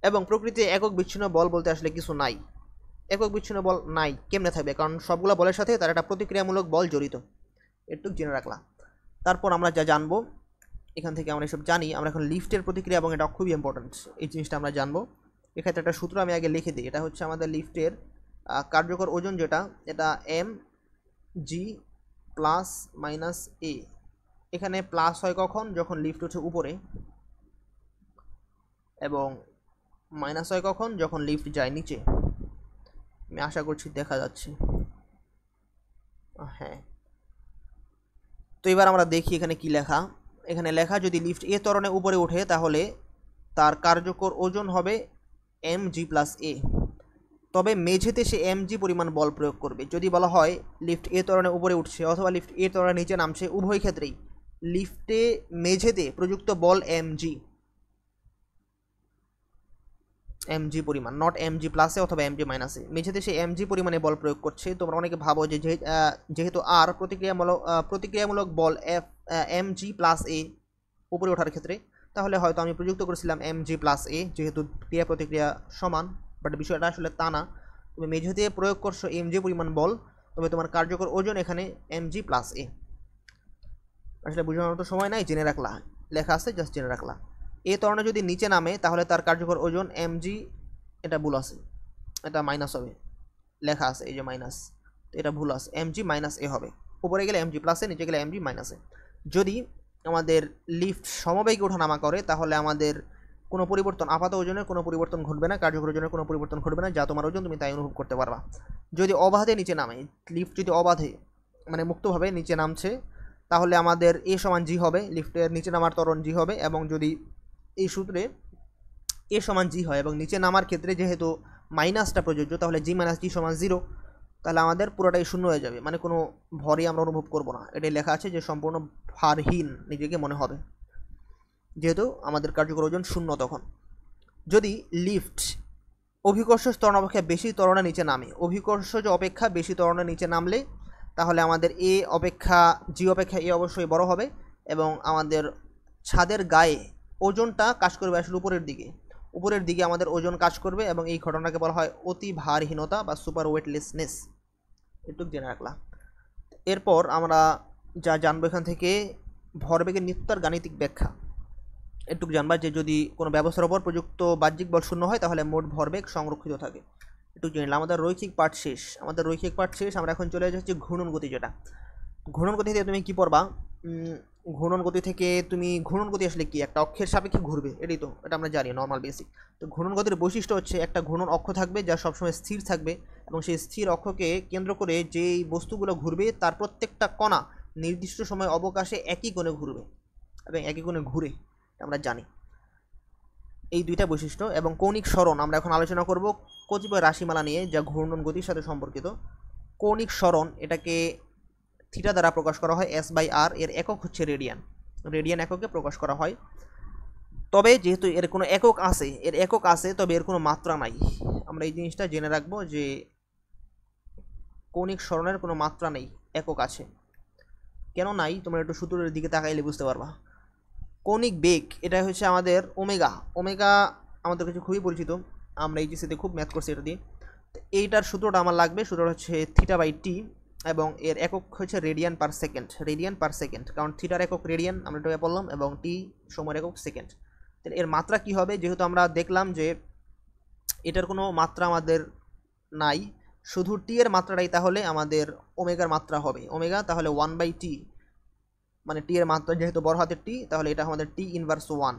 এবং প্রকৃতিতে একক বিচ্ছিন্ন বল বলতে আসলে কিছু নাই। একক বিচ্ছিন্ন বল নাই, কেমনে থাকবে? কারণ সবগুলো বলের সাথে তার একটা প্রতিক্রিয়ামূলক বল জড়িত। একটু জেনে রাখলাম। তারপর আমরা যা জানবো এখান থেকে, আমরা এসব জানি। আমরা এখন লিফটের প্রতিক্রিয়া, এবং এটা খুবই ইম্পর্টেন্ট, এই জিনিসটা আমরা জানবো। এক্ষেত্রে একটা সূত্র আমি আগে লিখে দিই। এটা হচ্ছে আমাদের লিফটের কার্যকর ওজন যেটা, এটা এম জি প্লাস মাইনাস এ। এখানে প্লাস হয় কখন? যখন লিফট হচ্ছে উপরে, এবং মাইনাস হয় কখন? যখন লিফট যায় নিচে। আমি আশা করছি দেখা যাচ্ছে। হ্যাঁ, তো এবার আমরা দেখি এখানে কি লেখা। এখানে লেখা, যদি লিফট এ ত্বরণে উপরে ওঠে তাহলে তার কার্যকর ওজন হবে এম জি প্লাস এ। তবে মেঝেতে সে এম জি পরিমাণ বল প্রয়োগ করবে। যদি বলা হয় লিফট এ ত্বরণে উপরে উঠছে অথবা লিফট এ ত্বরণে নিচে নামছে, উভয় ক্ষেত্রেই লিফটে মেঝেতে প্রযুক্ত বল এম জি পরিমাণ, নট এম জি প্লাসে অথবা এম জি মাইনাসে। মেঝেতে সে এম জি পরিমাণে বল প্রয়োগ করছে। তোমরা অনেকে ভাবো যে যেহেতু আর প্রতিক্রিয়ামূলক বল এম জি প্লাস এ উপরে ওঠার ক্ষেত্রে, তাহলে হয়তো আমি প্রযুক্ত করেছিলাম এম জি প্লাস এ, যেহেতু ক্রিয়া প্রতিক্রিয়া সমান। বাট বিষয়টা আসলে তা না। তুমি মেঝেতে প্রয়োগ করছো এম জি পরিমাণ বল, তবে তোমার কার্যকর ওজন এখানে এম জি প্লাস এ। আসলে বোঝানোর তো সময় নাই, জেনে রাখলা, লেখা আছে, জাস্ট জেনে রাখলা। এ ত্বরণে যদি নিচে নামে তাহলে তার কার্যকর ওজন এম জি, এটা ভুল আছে, এটা মাইনাস হবে, লেখা আছে এই যে মাইনাস, এটা ভুল আছে, এম জি মাইনাস এ হবে। উপরে গেলে এম জি প্লাসে, নিচে গেলে এম জি মাইনাসে। যদি আমাদের লিফট সমবেগে ওঠানামা করে তাহলে আমাদের কোনো পরিবর্তন, আপাত ওজনের কোনো পরিবর্তন ঘটবে না, কার্যকর ওজনের কোনো পরিবর্তন ঘটবে না। যা তোমার ওজন তুমি তাই অনুভব করতে পারবা। যদি অবাধে নিচে নামে, লিফট যদি অবাধে মানে মুক্তভাবে নিচে নামছে, তাহলে আমাদের এ সমান জি হবে, লিফটের নিচে নামার ত্বরণ জি হবে। এবং যদি এই সূত্রে এ সমান জি হয় এবং নিচে নামার ক্ষেত্রে যেহেতু মাইনাসটা প্রযোজ্য, তাহলে জি মাইনাস জি সমান জিরো, তাহলে আমাদের পুরোটাই শূন্য হয়ে যাবে, মানে কোনো ভরই আমরা অনুভব করব না। এটাই লেখা আছে যে সম্পূর্ণ ভারহীন নিজেকে মনে হবে, যেহেতু আমাদের কার্যকর ওজন শূন্য। তখন যদি লিফট অভিকর্ষজ ত্বরণ অপেক্ষা বেশি ত্বরণে নিচে নামে, অভিকর্ষজ অপেক্ষা বেশি ত্বরণে নিচে নামলে তাহলে আমাদের এ অপেক্ষা জি অপেক্ষা এ অবশ্যই বড় হবে, এবং আমাদের ছাদের গায়ে ওজনটা কাজ করবে আসলে উপরের দিকে আমাদের ওজন কাজ করবে, এবং এই ঘটনাকে বলা হয় অতি ভারহীনতা বা সুপার ওয়েটলেসনেস। একটু জেনে রাখলাম। এরপর আমরা যা জানবো এখান থেকে, ভরবেগের নিত্যতার গাণিতিক ব্যাখ্যা একটু জানবা, যে যদি কোনো ব্যবস্থার ওপর প্রযুক্ত বাহ্যিক বল শূন্য হয় তাহলে মোট ভরবেগ সংরক্ষিত থাকে। একটু জেনে নিলাম। আমাদের রৈখিক পাঠ শেষ। আমরা এখন চলে যাচ্ছি ঘূর্ণন গতি। যেটা ঘূর্ণন গতি থেকে তুমি কি পড়বা? ঘূর্ণন গতি আসলে কি? একটা অক্ষের সাপেক্ষে ঘুরবে, এটাই তো, এটা আমরা জানি নর্মাল বেসিক। তো ঘূর্ণন গতির বৈশিষ্ট্য হচ্ছে একটা ঘূর্ণন অক্ষ থাকবে যা সবসময় স্থির থাকবে, এবং সেই স্থির অক্ষকে কেন্দ্র করে যেই বস্তুগুলো ঘুরবে তার প্রত্যেকটা কণা নির্দিষ্ট সময় অবকাশে একই কোণে ঘুরবে, এবং একই কোণে ঘুরে, আমরা জানি। এই দুইটা বৈশিষ্ট্য। এবং কৌণিক সরণ আমরা এখন আলোচনা করব কতিপয় রাশিমালা নিয়ে যা ঘূর্ণন গতির সাথে সম্পর্কিত। কৌণিক সরণ, এটাকে থিটা দ্বারা প্রকাশ করা হয়, এস বাই আর। এর একক হচ্ছে রেডিয়ান, এককে প্রকাশ করা হয়। তবে যেহেতু এর কোনো একক আছে, তবে এর কোনো মাত্রা নাই। আমরা এই জিনিসটা জেনে রাখবো যে কৌণিক সরণের কোনো মাত্রা নেই, একক আছে। কেন নাই তোমরা একটু সূত্রের দিকে তাকাইলে বুঝতে পারবা। কৌণিক বেগ, এটা হচ্ছে আমাদের ওমেগা আমাদের কাছে খুবই পরিচিত, আমরা এইচএসসিতে খুব ম্যাথ করছি এটা দিয়ে। এইটার সূত্রটা আমার লাগবে, সূত্রটা হচ্ছে থিটা বাই টি, এবং এর একক হচ্ছে রেডিয়ান পার সেকেন্ড। কারণ থিটার একক রেডিয়ান আমরা এটা বললাম, এবং টি সময়ের একক সেকেন্ড। তাহলে এর মাত্রা কি হবে? যেহেতু আমরা দেখলাম যে এটার কোনো মাত্রা আমাদের নাই, শুধু টি এর মাত্রাটাই তাহলে আমাদের ওমেগার মাত্রা হবে। ওমেগা তাহলে 1/t, মানে টি এর মাত্রা যেহেতু বড় হাতের টি, তাহলে এটা আমাদের টি ইনভার্স 1।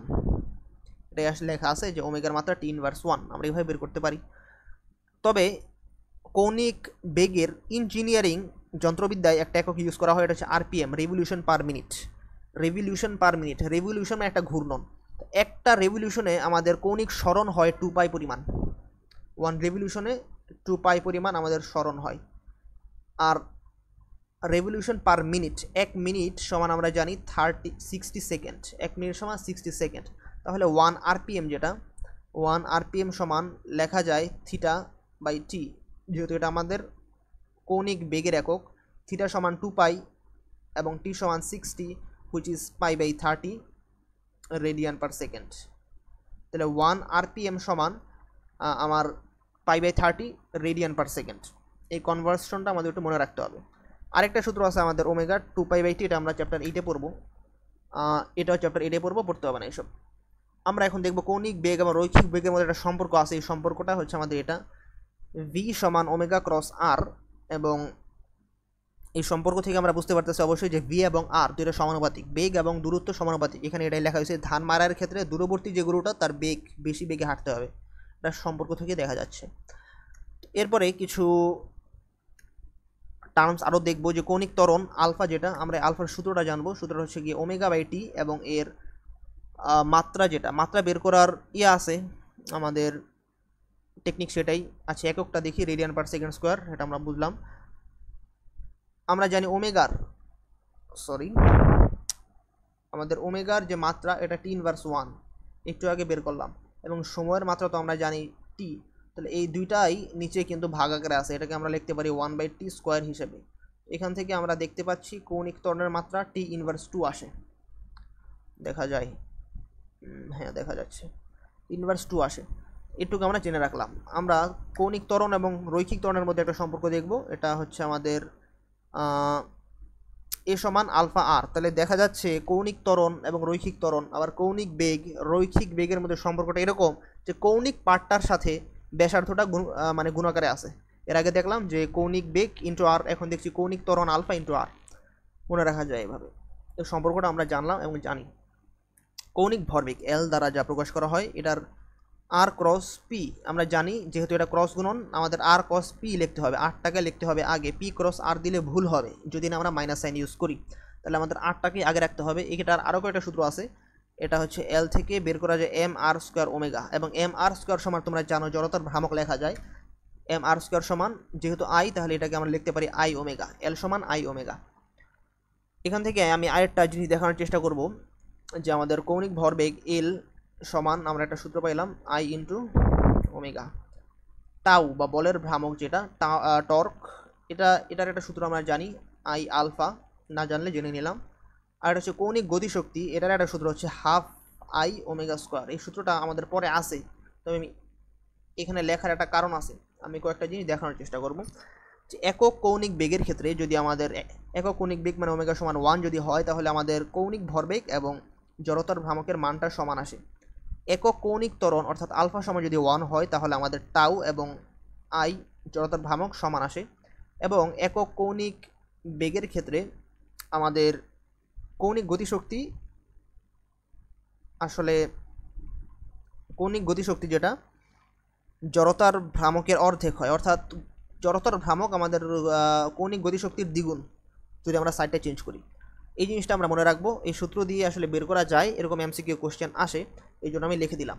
এটাই আসলে লেখা আছে যে ওমেগার মাত্রা টি ইনভার্স 1, আমরা এইভাবে বের করতে পারি। তবে কৌণিক বেগের ইঞ্জিনিয়ারিং যন্ত্রবিদ্যায় একটা একক ইউজ করা হয়, এটা হচ্ছে RPM, revolution per minute. Revolution একটা ঘূর্ণন। একটা রেভলিউশনে আমাদের কৌণিক সরণ হয় 2π পরিমাণ। 1 রেভলিউশনে 2π পরিমাণ আমাদের সরণ হয়। আর রেভলিউশন পার মিনিট, 1 মিনিট সমান আমরা জানি 60 সেকেন্ড। 1 মিনিট সমান 60 সেকেন্ড। তাহলে 1 আরপিএম, যেটা 1 আরপিএম সমান লেখা যায় থিটা বাই টি, যেহেতু এটা আমাদের কৌণিক বেগের একক। থিটা সমান 2π এবং টি সমান 60, which is π/30 radian per second. তাহলে 1 আরপিএম সমান আমার π/30 রেডিয়ান পার সেকেন্ড। এই কনভার্সনটা আমাদের একটু মনে রাখতে হবে। আরেকটা সূত্র আছে আমাদের ওমেগা 2π/t, এটা আমরা চ্যাপ্টার 8-এ পড়বো। এটাও চ্যাপ্টার 8-এ পড়বো, পড়তে হবে না এসব। আমরা এখন দেখব কৌণিক বেগ এবং রৈখিক বেগের মধ্যে একটা সম্পর্ক আছে। এই সম্পর্কটা হচ্ছে আমাদের এটা v সমান ওমেগা ক্রস r, এবং এই সম্পর্ক থেকে আমরা বুঝতে পারতেছি অবশ্যই যে v এবং r দুটো সমানুপাতিক, বেগ এবং দূরত্ব সমানুপাতিক। এখানে এটাই লেখা হয়েছে, ধান মারার ক্ষেত্রে দূরবর্তী যে গরুটা তার বেগ বেশি বেগে হাঁটতে হবে, এটা সম্পর্ক থেকে দেখা যাচ্ছে। এরপরে কিছু টার্মস আরও দেখবো, যে কৌণিক ত্বরণ আলফা, যেটা আমরা আলফার সূত্রটা জানবো। সূত্রটা হচ্ছে গিয়ে ওমেগা/t, এবং এর মাত্রা, যেটা মাত্রা বের করার আছে আমাদের টেকনিক, সেটাই আছে। এককটা দেখি, রেডিয়ান পার সেকেন্ড স্কোয়ার, এটা আমরা বুঝলাম। আমরা জানি আমাদের ওমেগার যে মাত্রা, এটা t−1, একটু আগে বের করলাম, এবং সময়ের মাত্রা তো আমরা জানি t। তাহলে এই দুইটাই নিচে কিন্তু ভাগ আকারে আছে, এটাকে আমরা লিখতে পারি 1/t² হিসেবে। এখান থেকে আমরা দেখতে পাচ্ছি কৌণিক ত্বরণের মাত্রা t−2 আসে, দেখা যায়, হ্যাঁ দেখা যাচ্ছে, t−2 আসে। এটুকু আমরা জেনে রাখলাম। আমরা কৌণিক ত্বরণ এবং রৈখিক ত্বরণের মধ্যে একটা সম্পর্ক দেখব, এটা হচ্ছে আমাদের এ সমান আলফা আর। তাহলে দেখা যাচ্ছে কৌণিক ত্বরণ এবং রৈখিক ত্বরণ, আবার কৌণিক বেগ রৈখিক বেগের মধ্যে সম্পর্কটা এরকম যে কৌণিক পার্টটার সাথে ব্যাসার্ধটা মানে গুণাকারে আছে। এর আগে দেখলাম যে কৌণিক বেগ ইন্টু আর, এখন দেখছি কৌণিক ত্বরণ আলফা ইন্টু আর, মনে রাখা যায় এভাবে। এই সম্পর্কটা আমরা জানলাম এবং জানি। কৌণিক ভরবেগ এল দ্বারা যা প্রকাশ করা হয়, এটার আর ক্রস পি আমরা জানি, যেহেতু এটা ক্রস গুণন, আমাদের আর ক্রস পি লিখতে হবে, আরটাকে লিখতে হবে আগে, পি ক্রস আর দিলে ভুল হবে যদি না আমরা মাইনাস সাইন ইউজ করি। তাহলে আমাদের আরটাকে আগে রাখতে হবে। এটার আরও কয়েকটা সূত্র আছে, এটা হচ্ছে এল থেকে বের করা যায় mr² ওমেগা, এবং mr² সমান তোমরা জানো জড়তার ভ্রামক লেখা যায় mr² সমান, যেহেতু আই তাহলে এটাকে আমরা লিখতে পারি আই ওমেগা, এল সমান আই ওমেগা। এখান থেকে আমি আরেকটা জিনিস দেখানোর চেষ্টা করব, যে আমাদের কৌণিক ভরবেগ এল সমান, আমরা একটা সূত্র পাইলাম আই ইন্টু ওমেগা। টাউ বা বলের ভ্রামক যেটা টর্ক, এটার একটা সূত্র আমরা জানি আই আলফা, না জানলে জেনে নিলাম। আর এটা হচ্ছে কৌণিক গতিশক্তি, এটার একটা সূত্র হচ্ছে হাফ আই ওমেগা স্কোয়ার। এই সূত্রটা আমাদের পরে আসে, তবে আমি এখানে লেখার একটা কারণ আছে, আমি কয়েকটা জিনিস দেখানোর চেষ্টা করব। যে একক কৌণিক বেগের ক্ষেত্রে যদি আমাদের একক কৌণিক বেগ মানে ওমেগা সমান 1 যদি হয়, তাহলে আমাদের কৌণিক ভরবেগ এবং জড়তার ভ্রামকের মানটা সমান আসে। একক কৌণিক ত্বরণ অর্থাৎ আলফা সমান যদি 1 হয়, তাহলে আমাদের টাউ এবং আই জড়তার ভ্রামক সমান আসে। এবং একক কৌণিক বেগের ক্ষেত্রে আমাদের কৌণিক গতিশক্তি, আসলে কৌণিক গতিশক্তি যেটা জড়তার ভ্রামকের অর্ধেক হয়, অর্থাৎ জড়তার ভ্রামক আমাদের কৌণিক গতিশক্তির দ্বিগুণ যদি আমরা সাইডটা চেঞ্জ করি। এই জিনিসটা আমরা মনে রাখবো, এই সূত্র দিয়ে আসলে বের করা যায়, এরকম এমসিকিউ কোশ্চেন আসে, এই জন্য আমি লিখে দিলাম।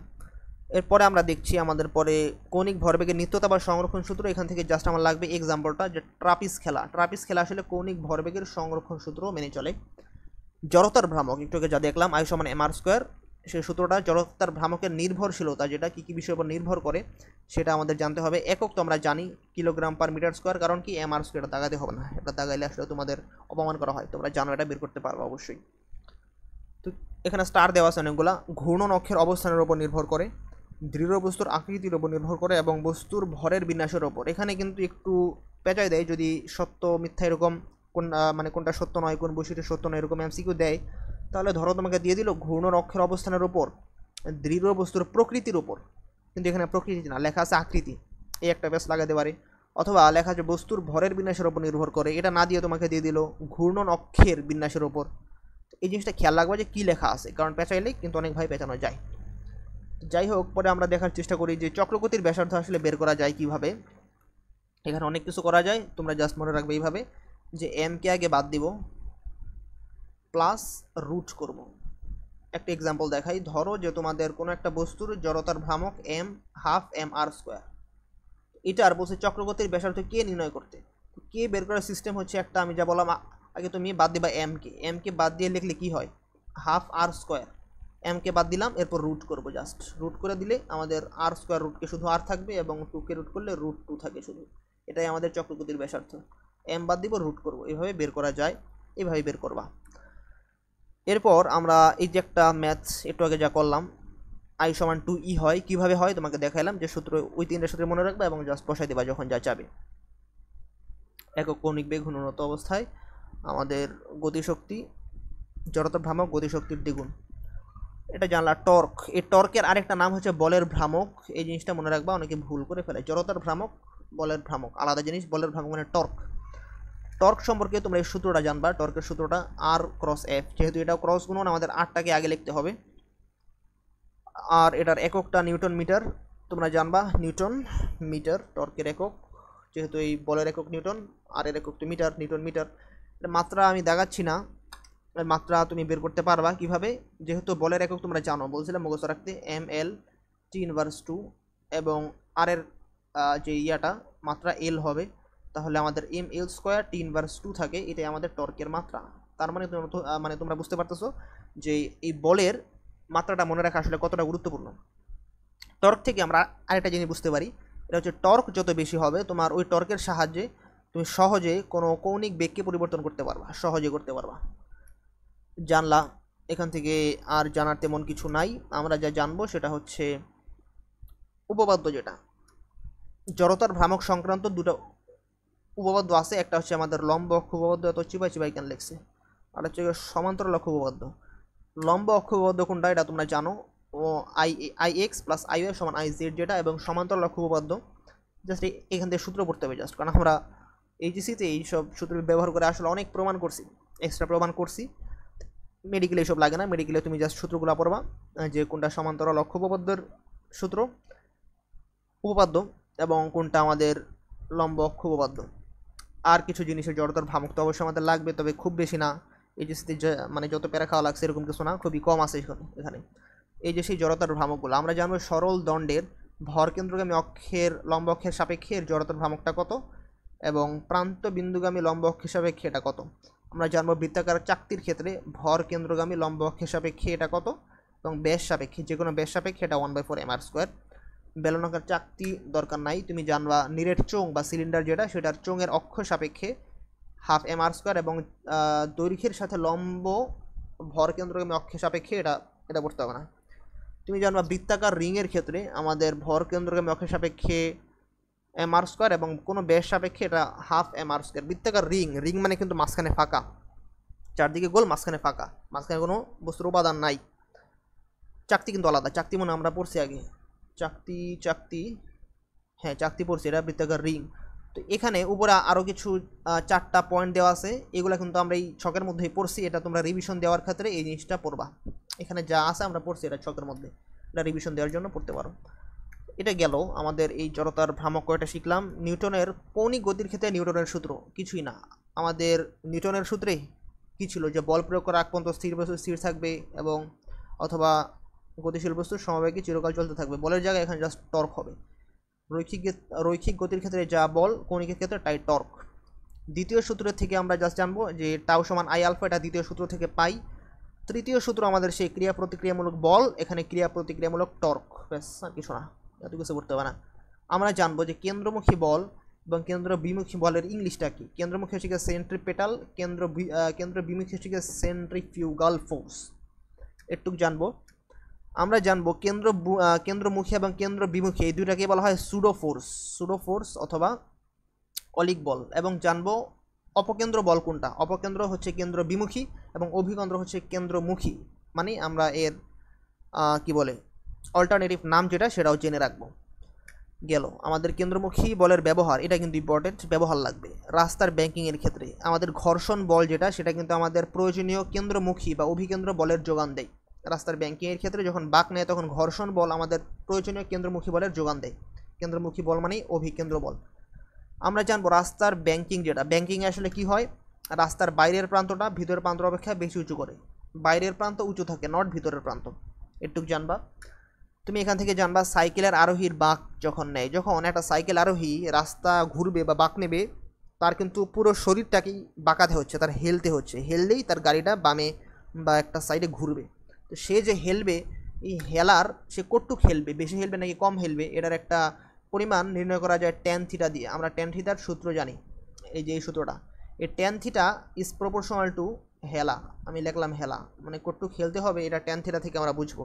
এরপরে আমরা দেখছি আমাদের পরে কৌণিক ভরবেগের নিত্যতা বা সংরক্ষণ সূত্র। এখান থেকে জাস্ট আমার লাগবে এক্সাম্পলটা, যে ট্রাপিজ খেলা আসলে কৌণিক ভরবেগের সংরক্ষণ সূত্র মেনে চলে। জড়তার ভ্রামক একটু আগে যা দেখলাম আই সমান mr², সেই সূত্রটা জড়তার ভ্রামকের নির্ভরশীলতা, যেটা কী কী বিষয়ের উপর নির্ভর করে সেটা আমাদের জানতে হবে। একক তো আমরা জানি কিলোগ্রাম পার মিটার স্কোয়ার, কারণ কি mr² দাগাতে হবে না, এটা দাগাইলে আসলে তোমাদের অপমান করা হয়, তোমরা জানো, এটা বের করতে পারবো অবশ্যই। তো এখানে স্টার দেওয়া আছে অনেকগুলা। ঘূর্ণন অক্ষের অবস্থানের উপর নির্ভর করে, দৃঢ় বস্তুর আকৃতির উপর নির্ভর করে, এবং বস্তুর ভরের বিন্যাসের ওপর। এখানে কিন্তু একটু পেঁচাই দেয়, যদি সত্য মিথ্যা এরকম কোন মানে কোনটা সত্য নয়, কোন বৈশিষ্ট্য সত্য নয়, এরকম এমসিকিউ দেয়, তাহলে ধরো তোমাকে দিয়ে দিল ঘূর্ণন অক্ষের অবস্থানের উপর, দৃঢ় বস্তুর প্রকৃতির উপর, কিন্তু এখানে প্রকৃতি না, লেখা আছে আকৃতি, এই একটা বেশ লাগাতে পারে। অথবা লেখা আছে বস্তুর ভরের বিন্যাসের উপর নির্ভর করে, এটা না দিয়ে তোমাকে দিয়ে দিল ঘূর্ণন অক্ষের বিন্যাসের উপর। এই জিনিসটা খেয়াল রাখবে যে কী লেখা আছে, কারণ পেঁচাইলে কিন্তু অনেক ভাই পেঁচানো যায়। যাই হোক, পরে আমরা দেখার চেষ্টা করি যে চক্রগতির ব্যাসার্ধ আসলে বের করা যায় কিভাবে। এখানে অনেক কিছু করা যায়, তোমরা জাস্ট মনে রাখবে এইভাবে, যে এমকে আগে বাদ দিব, প্লাস রুট করব। একটা এক্সাম্পল দেখাই, ধরো যে তোমাদের কোনো একটা বস্তুর জড়তার ভ্রামক m হাফ mr², এটার বলছে চক্রগতির ব্যাসার্ধ কে নির্ণয় করতে। কে বের করার সিস্টেম হচ্ছে একটা, আমি যা বললাম আগে, তুমি বাদ দিবা এমকে বাদ দিয়ে লিখলে কি হয়, হাফ r², এমকে বাদ দিলাম, এরপর রুট করব, জাস্ট রুট করে দিলে আমাদের r² রুটকে শুধু আর থাকবে, এবং 2কে রুট করলে √2 থাকে শুধু। এটাই আমাদের চক্রগতির ব্যাসার্ধ। এম বাদ দিব, রুট করব, এভাবে বের করা যায়, এভাবে বের করবা। এরপর আমরা এই যে একটা ম্যাথস একটু আগে যা করলাম, আই সমান 2E হয়। কীভাবে হয় তোমাকে দেখাইলাম, যে সূত্র ওই 3টা সূত্র মনে রাখবে এবং জাস্ট বসাই দেবা যখন যা চাবে। একক কৌণিক বেগ ঘূর্ণনত অবস্থায় আমাদের গতিশক্তি, জড়তা ভ্রামক গতিশক্তির দ্বিগুণ। এটা জানলা। টর্ক, এই টর্কের আরেকটা নাম হচ্ছে বলের ভ্রামক। এই জিনিসটা মনে রাখবা, অনেকে ভুল করে ফেলে। জড়তার ভ্রামক, বলের ভ্রামক আলাদা জিনিস। বলের ভ্রামক মানে টর্ক। টর্ক সম্পর্কে তোমরা এই সূত্রটা জানবা। টর্কের সূত্রটা আর ক্রস এফ, যেহেতু এটাও ক্রস গুণন আমাদের আরটাকে আগে লিখতে হবে। আর এটার এককটা নিউটন মিটার, তোমরা জানবা নিউটন মিটার টর্কের একক, যেহেতু এই বলের একক নিউটন আর এর একক তো মিটার, নিউটন মিটার। মাত্রা আমি দেখাচ্ছি না, মাত্রা তুমি বের করতে পারবা কিভাবে, যেহেতু বলের একক তোমরা জানো, বলছিলাম মুখস্থ রাখতে ml T−2 এবং আর এর যে ইয়াটা মাত্রা এল হবে, তাহলে আমাদের ml² T−2 থাকে, এটাই আমাদের টর্কের মাত্রা। তার মানে তোমরা বুঝতে পারতেছো যে এই বলের মাত্রাটা মনে রাখা আসলে কতটা গুরুত্বপূর্ণ। টর্ক থেকে আমরা আরেকটা জিনিস বুঝতে পারি, এটা হচ্ছে টর্ক যত বেশি হবে তোমার ওই টর্কের সাহায্যে তুমি সহজে কোনো কৌণিক বেগকে পরিবর্তন করতে পারবা, সহজে করতে পারবা। জানলা। এখান থেকে আর জানার তেমন কিছু নাই। আমরা যা জানবো সেটা হচ্ছে উপপাদ্য, যেটা জড়তার ভ্রামক সংক্রান্ত দুটো উপপাদ্য আছে। একটা হচ্ছে আমাদের লম্ব অক্ষ উপপাদ্য, এত চিপাই চিপাই কেন লেখছে, আর হচ্ছে সমান্তরাল অক্ষ উপপাদ্য। লম্ব অক্ষ উপপাদ্য কোনটা এটা তোমরা জানো, ও IX + IY = IZ যেটা, এবং সমান্তরাল অক্ষ উপপাদ্য জাস্ট এখান থেকে সূত্র পড়তে হবে জাস্ট, কারণ আমরা এইচএসসিতে এইসব সূত্র ব্যবহার করে আসলে অনেক প্রমাণ করছি, এক্সট্রা প্রমাণ করছি। মেডিকেলে এসব লাগে না, মেডিকেলে তুমি জাস্ট সূত্রগুলো পড়বা, যে কোনটা সমান্তরাল অক্ষ উপপাদ্যের সূত্র উপপাদ্য এবং কোনটা আমাদের লম্ব অক্ষ উপপাদ্য। আর কিছু জিনিসের জড়তার ভ্রামক তো অবশ্যই আমাদের লাগবে, তবে খুব বেশি না। এইচএসসিতে মানে যত প্যারা খাওয়া লাগছে এরকম কিছু না, খুবই কম আছে এখানে। এই যে সেই জড়তার ভ্রামকগুলো আমরা জানবো, সরল দণ্ডের ভর কেন্দ্রগামী অক্ষের লম্ব অক্ষের সাপেক্ষে এর জড়তার ভ্রামকটা কত, এবং প্রান্ত বিন্দুগামী লম্ব অক্ষের সাপেক্ষে এটা কত। আমরা জানবো বৃত্তাকার চাকতির ক্ষেত্রে ভর কেন্দ্রগামী লম্ব অক্ষের সাপেক্ষে এটা কত, এবং ব্যাস সাপেক্ষে, যে কোনো ব্যাস সাপেক্ষে এটা 1/4 mr²। বেলনাকার চাকতি দরকার নাই, তুমি জানবা নিরেট চোঙ বা সিলিন্ডার যেটা, সেটার চোঙের অক্ষ সাপেক্ষে 1/2 mr² এবং দৈর্ঘ্যের সাথে লম্ব ভর কেন্দ্রগামী অক্ষের সাপেক্ষে এটা পড়তে হবে না। তুমি জানবা বৃত্তাকার রিংয়ের ক্ষেত্রে আমাদের ভর কেন্দ্রগামী অক্ষের সাপেক্ষে mr² এবং কোনো ব্যাস সাপেক্ষে এটা 1/2 mr²। বৃত্তাকার রিং মানে কিন্তু মাঝখানে ফাঁকা, চারদিকে গোল, মাঝখানে ফাঁকা, মাঝখানে কোনো বস্তুর উপাদান নাই। চাকতি কিন্তু আলাদা, চাকতি মনে আমরা পড়ছি আগে, চাকতি হ্যাঁ চাকতি পড়ছি, এটা বৃত্তাকার রিং। তো এখানে উপরে আরও কিছু 4টা পয়েন্ট দেওয়া আছে, এগুলো কিন্তু আমরা এই ছকের মধ্যেই পড়ছি, এটা তোমরা রিভিশন দেওয়ার ক্ষেত্রে এই জিনিসটা পড়বা। এখানে যা আছে আমরা পড়ছি এটা ছকের মধ্যে, এটা রিভিশন দেওয়ার জন্য পড়তে পারো। এটা গেল আমাদের এই জড়তার ভ্রামক কয়টা শিখলাম। নিউটনের কৌণিক গতির ক্ষেত্রে নিউটনের সূত্র কিছুই না, আমাদের নিউটনের সূত্রে কি ছিল, যে বল প্রয়োগ করা আগ পর্যন্ত স্থির বস্তু স্থির থাকবে, এবং অথবা গতিশীল বস্তু সমবেগে চিরকাল চলতে থাকবে। বলের জায়গায় এখানে জাস্ট টর্ক হবে। রৈখিক গতির ক্ষেত্রে যা বল, কৌণিকের ক্ষেত্রে তাই টর্ক। দ্বিতীয় সূত্রের থেকে আমরা জাস্ট জানবো যে টাউ সমান I∝, এটা দ্বিতীয় সূত্র থেকে পাই। তৃতীয় সূত্র আমাদের সেই ক্রিয়া প্রতিক্রিয়ামূলক বল, এখানে ক্রিয়া প্রতিক্রিয়ামূলক টর্ক, ব্যাস আর কিছু না, এত কিছু করতে হবে না। আমরা জানবো যে কেন্দ্রমুখী বল এবং কেন্দ্র বিমুখী বলের ইংলিশটা কি। কেন্দ্রমুখী হচ্ছে গিয়ে সেন্ট্রিপেটাল, কেন্দ্র বিমুখী হচ্ছে গিয়ে সেন্ট্রিফিউগাল ফোর্স, এটুক জানবো। আমরা জানবো কেন্দ্রমুখী এবং কেন্দ্র বিমুখী এই দুইটাকে বলা হয় সুডো ফোর্স অথবা অলিক বল। এবং জানবো অপকেন্দ্র বল কোনটা, অপকেন্দ্র হচ্ছে কেন্দ্র বিমুখী এবং অভিকেন্দ্র হচ্ছে কেন্দ্রমুখী, মানে আমরা এর কি বলে অল্টারনেটিভ নাম যেটা সেটাও জেনে রাখবো। গেল আমাদের কেন্দ্রমুখী বলের ব্যবহার, এটা কিন্তু ইম্পর্টেন্ট, ব্যবহার লাগবে। রাস্তার ব্যাংকিংয়ের ক্ষেত্রে আমাদের ঘর্ষণ বল যেটা, সেটা কিন্তু আমাদের প্রয়োজনীয় কেন্দ্রমুখী বা অভিকেন্দ্র বলের যোগান দেয়। রাস্তার ব্যাংকিংয়ের ক্ষেত্রে যখন বাঁক নেয় তখন ঘর্ষণ বল আমাদের প্রয়োজনীয় কেন্দ্রমুখী বলের যোগান দেয়। কেন্দ্রমুখী বল মানেই অভিকেন্দ্র বল। আমরা জানবো রাস্তার ব্যাংকিং যেটা, ব্যাংকিংয়ে আসলে কি হয়, রাস্তার বাইরের প্রান্তটা ভিতরের প্রান্ত অপেক্ষা বেশি উঁচু করে, বাইরের প্রান্ত উঁচু থাকে, নট ভিতরের প্রান্ত, এটুক জানবা। তুমি এখান থেকে জানবা সাইকেলের আরোহীর বাঁক যখন নেয়, যখন একটা সাইকেল আরোহী রাস্তা ঘুরবে বা বাঁক নেবে, তার কিন্তু পুরো শরীরটাকেই বাঁকাতে হচ্ছে, তার হেলতে হচ্ছে, হেললেই তার গাড়িটা বামে বা একটা সাইডে ঘুরবে। তো সে যে হেলবে, এই হেলার সে কতটুক হেলবে, বেশি হেলবে নাকি কম হেলবে, এটার একটা পরিমাণ নির্ণয় করা যায় ট্যান থিটা দিয়ে। আমরা ট্যান থিটার সূত্র জানি, এই যে এই সূত্রটা, এই tan theta is proportional to হেলা। আমি লিখলাম হেলা, মানে কতটুক হেলতে হবে এটা ট্যান থিটা থেকে আমরা বুঝবো।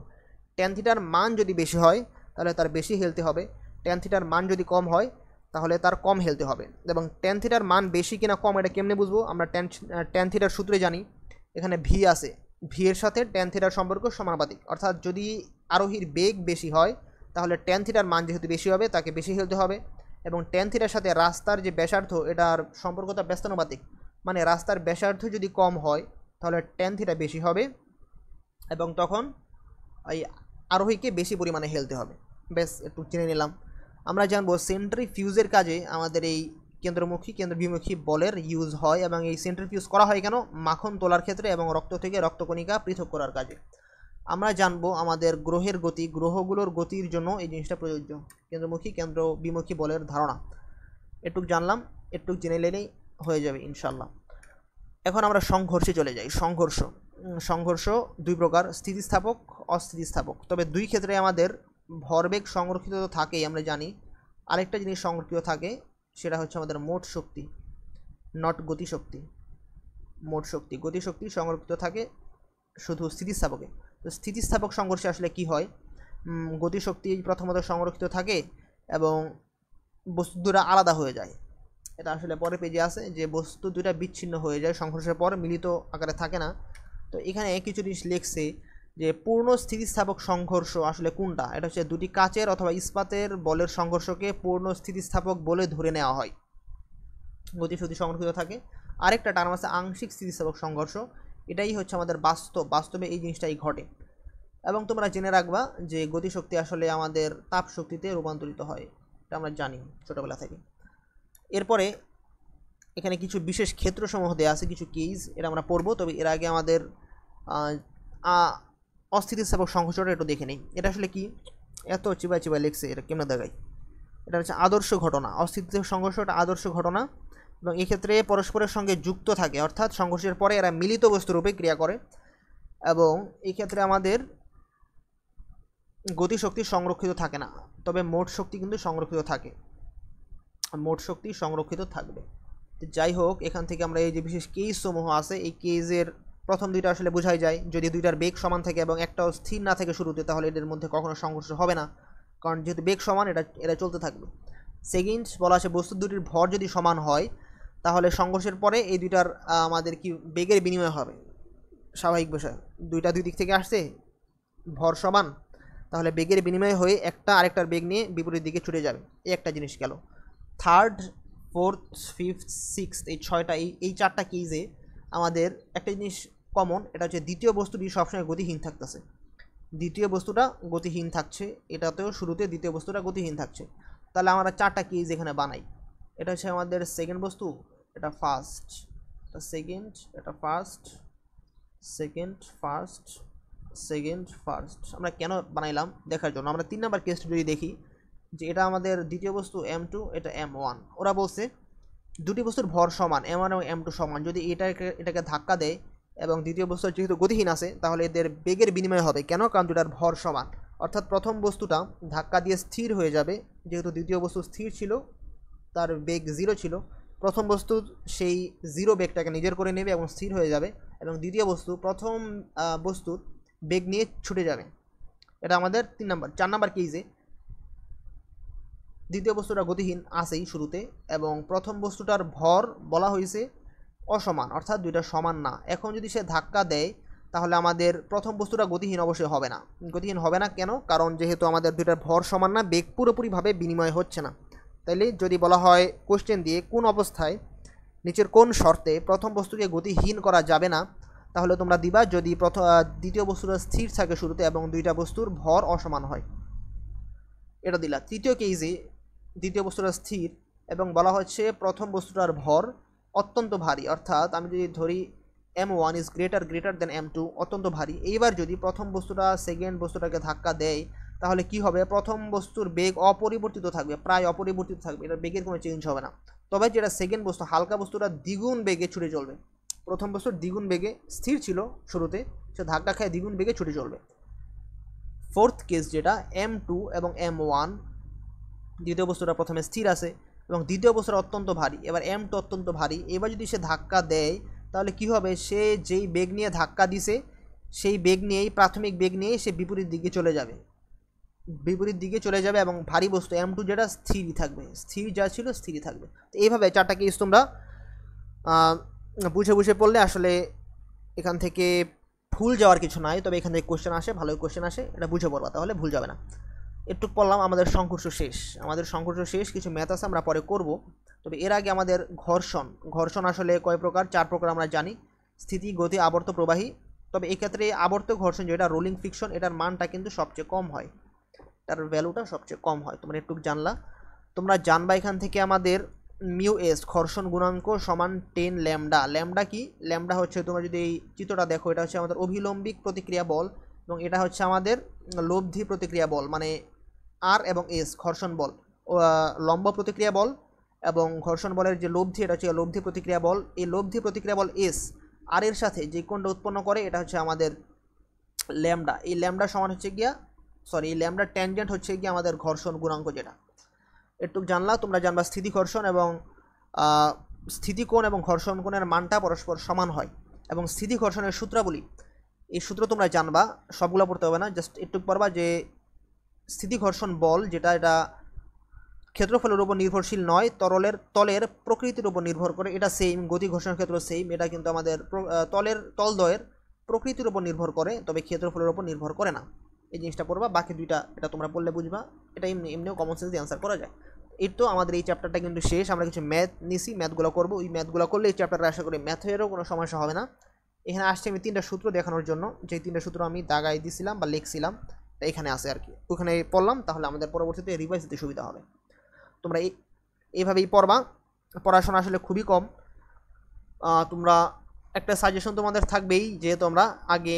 ট্যান থিটার মান যদি বেশি হয় তাহলে তার বেশি হেলতে হবে, ট্যান থিটার মান যদি কম হয় তাহলে তার কম হেলতে হবে। এবং ট্যান থিটার মান বেশি কিনা কম এটা কেমনে বুঝবো? আমরা ট্যান থিটার সূত্রে জানি, এখানে ভি আছে, ভি এর সাথে ট্যান থিটার সম্পর্ক সমানুপাতিক। অর্থাৎ যদি আরোহীর বেগ বেশি হয় তাহলে ট্যান থিটার মান যেহেতু বেশি হবে তাকে বেশি হেলতে হবে, এবং ট্যান থিটার সাথে রাস্তার যে ব্যাসার্ধ এটার সম্পর্কটা ব্যস্তানুপাতিক, মানে রাস্তার ব্যাসার্ধ যদি কম হয় তাহলে ট্যান থিটা বেশি হবে এবং তখন এই আরোহীকে বেশি পরিমাণে হেলতে হবে। বেশ, একটু চিনে নিলাম। আমরা জানবো সেন্ট্রিফিউজের কাজে আমাদের এই কেন্দ্রমুখী কেন্দ্রবিমুখী বলের ইউজ হয়, এবং এই সেন্ট্রিফিউজ করা হয় কেন? মাখন তোলার ক্ষেত্রে এবং রক্ত থেকে রক্তকণিকা পৃথক করার কাজে। আমরা জানবো আমাদের গ্রহের গতি, গ্রহগুলোর গতির জন্য এই জিনিসটা প্রযোজ্য, কেন্দ্রমুখী কেন্দ্রবিমুখী বলের ধারণা। এটুক জানলাম, এটুক জেনে নিলেই হয়ে যাবে ইনশাল্লাহ। এখন আমরা সংঘর্ষে চলে যাই। সংঘর্ষ দুই প্রকার, স্থিতিস্থাপক, অস্থিতিস্থাপক। তবে দুই ক্ষেত্রে আমাদের ভরবেগ সংরক্ষিত তো থাকেই, আমরা জানি। আরেকটা জিনিস সংরক্ষিত থাকে, সেটা হচ্ছে আমাদের মোট শক্তি, নট গতিশক্তি। মোট শক্তি, গতিশক্তি সংরক্ষিত থাকে শুধু স্থিতিস্থাপকে। তো স্থিতিস্থাপক সংঘর্ষে আসলে কি হয়? গতিশক্তি প্রথমত সংরক্ষিত থাকে এবং বস্তু দুটা আলাদা হয়ে যায়। এটা আসলে পরে পেজে আছে যে বস্তু দুটা বিচ্ছিন্ন হয়ে যায় সংঘর্ষের পর, মিলিত আকারে থাকে না। তো এখানে কিছু জিনিস লিখছে যে পূর্ণ স্থিতিস্থাপক সংঘর্ষ আসলে কোনটা? এটা হচ্ছে দুটি কাচের অথবা ইস্পাতের বলের সংঘর্ষকে পূর্ণ স্থিতিস্থাপক বলে ধরে নেওয়া হয়, গতিশক্তি সংরক্ষিত থাকে। আরেকটা টার্ম আছে আংশিক স্থিতিস্থাপক সংঘর্ষ, এটাই হচ্ছে আমাদের বাস্তবে এই জিনিসটাই ঘটে। এবং তোমরা জেনে রাখবা যে গতিশক্তি আসলে আমাদের তাপ শক্তিতে রূপান্তরিত হয়, এটা আমরা জানি ছোটোবেলা থেকে। এরপরে এখানে কিছু বিশেষ ক্ষেত্রসমূহ দেওয়া আছে, কিছু কেস, এটা আমরা পড়বো। তবে এর আগে আমাদের অস্থিতিস্থাপক সংঘর্ষটা একটু দেখে নেই। এটা আসলে কি? এত চিবাই লেখছে, এটা কেমন দেখায়? এটা হচ্ছে আদর্শ ঘটনা। অস্থিতিস্থাপক সংঘর্ষ একটা আদর্শ ঘটনা, এবং এক্ষেত্রে পরস্পরের সঙ্গে যুক্ত থাকে, অর্থাৎ সংঘর্ষের পরে এরা মিলিত বস্তুরূপে ক্রিয়া করে, এবং এই ক্ষেত্রে আমাদের গতিশক্তি সংরক্ষিত থাকে না, তবে মোট শক্তি কিন্তু সংরক্ষিত থাকে, মোট শক্তি সংরক্ষিত থাকবে। যাই হোক, এখান থেকে আমরা এই যে বিশেষ কেস সমূহ আছে, এই কেসের প্রথম দুইটা আসলে বোঝাই যায়, যদি দুইটার বেগ সমান থাকে এবং একটাও স্থির না থাকে শুরুতে, তাহলে এদের মধ্যে কখনো সংঘর্ষ হবে না, কারণ যেহেতু বেগ সমান এটা চলতে থাকবে। সেকেন্ড বলা আছে বস্তু দুটির ভর যদি সমান হয় তাহলে সংঘর্ষের পরে এই দুইটার আমাদের কি বেগের বিনিময় হবে, স্বাভাবিক বিষয়। দুইটা দুই দিক থেকে আসছে, ভর সমান, তাহলে বেগের বিনিময় হয়ে একটা আরেকটার বেগ নিয়ে বিপরীত দিকে ছুটে যাবে। এই একটা জিনিস গেল। থার্ড, ফোর্থ, ফিফথ, সিক্সথ, এই ছয়টা এই চারটা কেসে আমাদের একটা জিনিস কমন, এটা হচ্ছে দ্বিতীয় বস্তুটি সবসময় গতিহীন থাকতেছে। দ্বিতীয় বস্তুটা গতিহীন থাকছে, এটাতেও শুরুতে দ্বিতীয় বস্তুটা গতিহীন থাকছে। তাহলে আমরা চারটা কেস এখানে বানাই। এটা হচ্ছে আমাদের সেকেন্ড বস্তু, এটা ফার্স্ট, এটা সেকেন্ড, এটা first, second, first, second, first. আমরা কেন বানাইলাম দেখার জন্য। আমরা 3 নম্বর কেসটা যদি দেখি, যে এটা আমাদের দ্বিতীয় বস্তু M2, এটা M1। ওরা বলছে দুটি বস্তুর ভর সমান, M1 এবং M2 সমান, যদি এটাকে ধাক্কা দেয় এবং দ্বিতীয় বস্তু যেহেতু গতিহীন আছে, তাহলে এদের বেগের বিনিময় হবে। কেন? কারণ দুটার ভর সমান, অর্থাৎ প্রথম বস্তুটা ধাক্কা দিয়ে স্থির হয়ে যাবে, যেহেতু দ্বিতীয় বস্তু স্থির ছিল, তার বেগ 0 ছিল। প্রথম বস্তু সেই 0 বেগটাকে নিজের করে নেবে এবং স্থির হয়ে যাবে, এবং দ্বিতীয় বস্তু প্রথম বস্তুর বেগ নিয়ে ছুটে যাবে। এটা আমাদের 3 নম্বর। 4 নম্বর কেসে দ্বিতীয় বস্তুটা গতিহীন আসেই শুরুতে, এবং প্রথম বস্তুটার ভর বলা হয়েছে অসমান, অর্থাৎ দুইটা সমান না। এখন যদি সে ধাক্কা দেয় তাহলে আমাদের প্রথম বস্তুটা গতিহীন অবশ্যই হবে না। গতিহীন হবে না কেন? কারণ যেহেতু আমাদের দুইটার ভর সমান না, বেগ পুরোপুরিভাবে বিনিময় হচ্ছে না। তাইলে যদি বলা হয় কোশ্চেন দিয়ে কোন অবস্থায় নিচের কোন শর্তে প্রথম বস্তুকে গতিহীন করা যাবে না, তাহলে তোমরা দিবা যদি দ্বিতীয় বস্তুটা স্থির থাকে শুরুতে এবং দুইটা বস্তুর ভর অসমান হয়, এটা দিলা। তৃতীয় কেসে দ্বিতীয় বস্তুটা স্থির এবং বলা হচ্ছে প্রথম বস্তুটার ভর অত্যন্ত ভারী, অর্থাৎ আমি যদি ধরি M1 is greater than M2, অত্যন্ত ভারী। এইবার যদি প্রথম বস্তুটা সেকেন্ড বস্তুটাকে ধাক্কা দেয় তাহলে কি হবে? প্রথম বস্তুর বেগ অপরিবর্তিত থাকবে, প্রায় অপরিবর্তিত থাকবে, এটা বেগের কোনো চেঞ্জ হবে না। তবে যেটা সেকেন্ড বস্তু হালকা বস্তুটা দ্বিগুণ বেগে ছুটে চলবে। প্রথম বস্তুর দ্বিগুণ বেগে স্থির ছিল শুরুতে, সে ধাক্কা খায় দ্বিগুণ বেগে ছুটে চলবে। ফোর্থ কেস যেটা M2 এবং M1, দ্বিতীয় বস্তুটা প্রথমে স্থির আছে এবং দ্বিতীয় বস্তুটা অত্যন্ত ভারী। এবার M2 অত্যন্ত ভারী, এবার যদি সে ধাক্কা দেয় তাহলে কি হবে? সে যেই বেগ নিয়ে ধাক্কা দিছে সেই বেগ নিয়েই, প্রাথমিক বেগ নিয়েই সে বিপরীত দিকে চলে যাবে এবং ভারী বস্তু m2 যেটা স্থিরই থাকবে, স্থির যা ছিল স্থিরই থাকবে। তো এইভাবে চারটা কেস তোমরা বুঝে বুঝে পড়লে আসলে এখান থেকে ভুল যাওয়ার কিছু নাই, তবে এখান থেকে কোশ্চেন আসে, ভালোই কোশ্চেন আসে, এটা বুঝে পড়বা, তাহলে ভুল যাবে না। একটু পড়লাম, আমাদের সংঘর্ষ শেষ, কিছু ম্যাথ আছে আমরা পরে করব। তবে এর আগে আমাদের ঘর্ষণ আসলে কয় প্রকার? 4 প্রকার আমরা জানি, স্থিতি, গতি, আবর্ত, প্রবাহী। তবে এক্ষেত্রে আবর্ত ঘর্ষণ যেটা রোলিং ফ্রিকশন, এটার মানটা কিন্তু সবচেয়ে কম হয়, এটার ভ্যালুটা সবচেয়ে কম হয়। তোমরা একটু তোমরা জানবা এখান থেকে আমাদের মিউ এস ঘর্ষণ গুণাঙ্ক সমান 10 ল্যামডা। ল্যামডা কি? ল্যামডা হচ্ছে, তোমরা যদি এই চিত্রটা দেখো, এটা হচ্ছে আমাদের অভিলম্বিক প্রতিক্রিয়া বল এবং এটা হচ্ছে আমাদের লব্ধি প্রতিক্রিয়া বল, মানে আর এবং এস ঘর্ষণ বল, লম্ব প্রতিক্রিয়া বল এবং ঘর্ষণ বলের যে লব্ধি, এটা হচ্ছে লব্ধি প্রতিক্রিয়া বল। এই লব্ধি প্রতিক্রিয়া বল এস আর এর সাথে যে কোণটা উৎপন্ন করে এটা হচ্ছে আমাদের ল্যামডা। এই ল্যামডা সমান হচ্ছে গিয়া, এই ল্যামডা ট্যানজেন্ট হচ্ছে গিয়ে আমাদের ঘর্ষণ গুণাঙ্ক যেটা। একটু জানলা, তোমরা জানবা স্থিতি ঘর্ষণ এবং স্থিতিকোণ এবং ঘর্ষণ কোণের মানটা পরস্পর সমান হয় এবং স্থিতি ঘর্ষণের সূত্রাবলী, এই সূত্র তোমরা জানবা, সবগুলো পড়তে হবে না, জাস্ট একটু পড়বা যে স্থিতি ঘর্ষণ বল যেটা, এটা ক্ষেত্রফলের উপর নির্ভরশীল নয়, তলের প্রকৃতির উপর নির্ভর করে, এটা সেম। গতি ঘর্ষণের ক্ষেত্র সেম, এটা কিন্তু আমাদের তলদ্বয়ের প্রকৃতির উপর নির্ভর করে, তবে ক্ষেত্রফলের উপর নির্ভর করে না। এই জিনিসটা পড়বা, বাকি দুইটা এটা তোমরা পড়লে বুঝবা, এটা এমনিও কমন সেন্স দিয়ে অ্যান্সার করা যায়। এই তো আমাদের এই চ্যাপ্টারটা কিন্তু শেষ, আমরা কিছু ম্যাথ নিছি, ম্যাথগুলো করবো, ওই ম্যাথগুলো করলে এই চ্যাপ্টারটা আশা করি ম্যাথেরও কোনো সমস্যা হবে না। এখানে আসছে আমি 3টা সূত্র দেখানোর জন্য, যে 3টা সূত্র আমি দাগাই দিছিলাম বা লিখছিলাম, এখানে আছে আর কি, ওখানে পড়লাম, তাহলে আমাদের পরবর্তীতে রিভাইজ দিতে সুবিধা হবে। তোমরা এইভাবেই পড়বা, পড়াশোনা আসলে খুবই কম। তোমরা একটা সাজেশন তোমাদের থাকবেই যে তোমরা আগে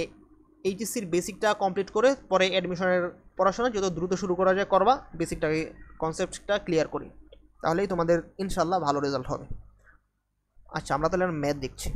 এইচএসসির বেসিকটা কমপ্লিট করে পরে অ্যাডমিশনের পড়াশোনা যত দ্রুত শুরু করা যায় করবা, বেসিকটাকে কনসেপ্টটা ক্লিয়ার করি, তাহলেই তোমাদের ইনশাল্লাহ ভালো রেজাল্ট হবে। আচ্ছা, আমরা তাহলে ম্যাথ দেখছি।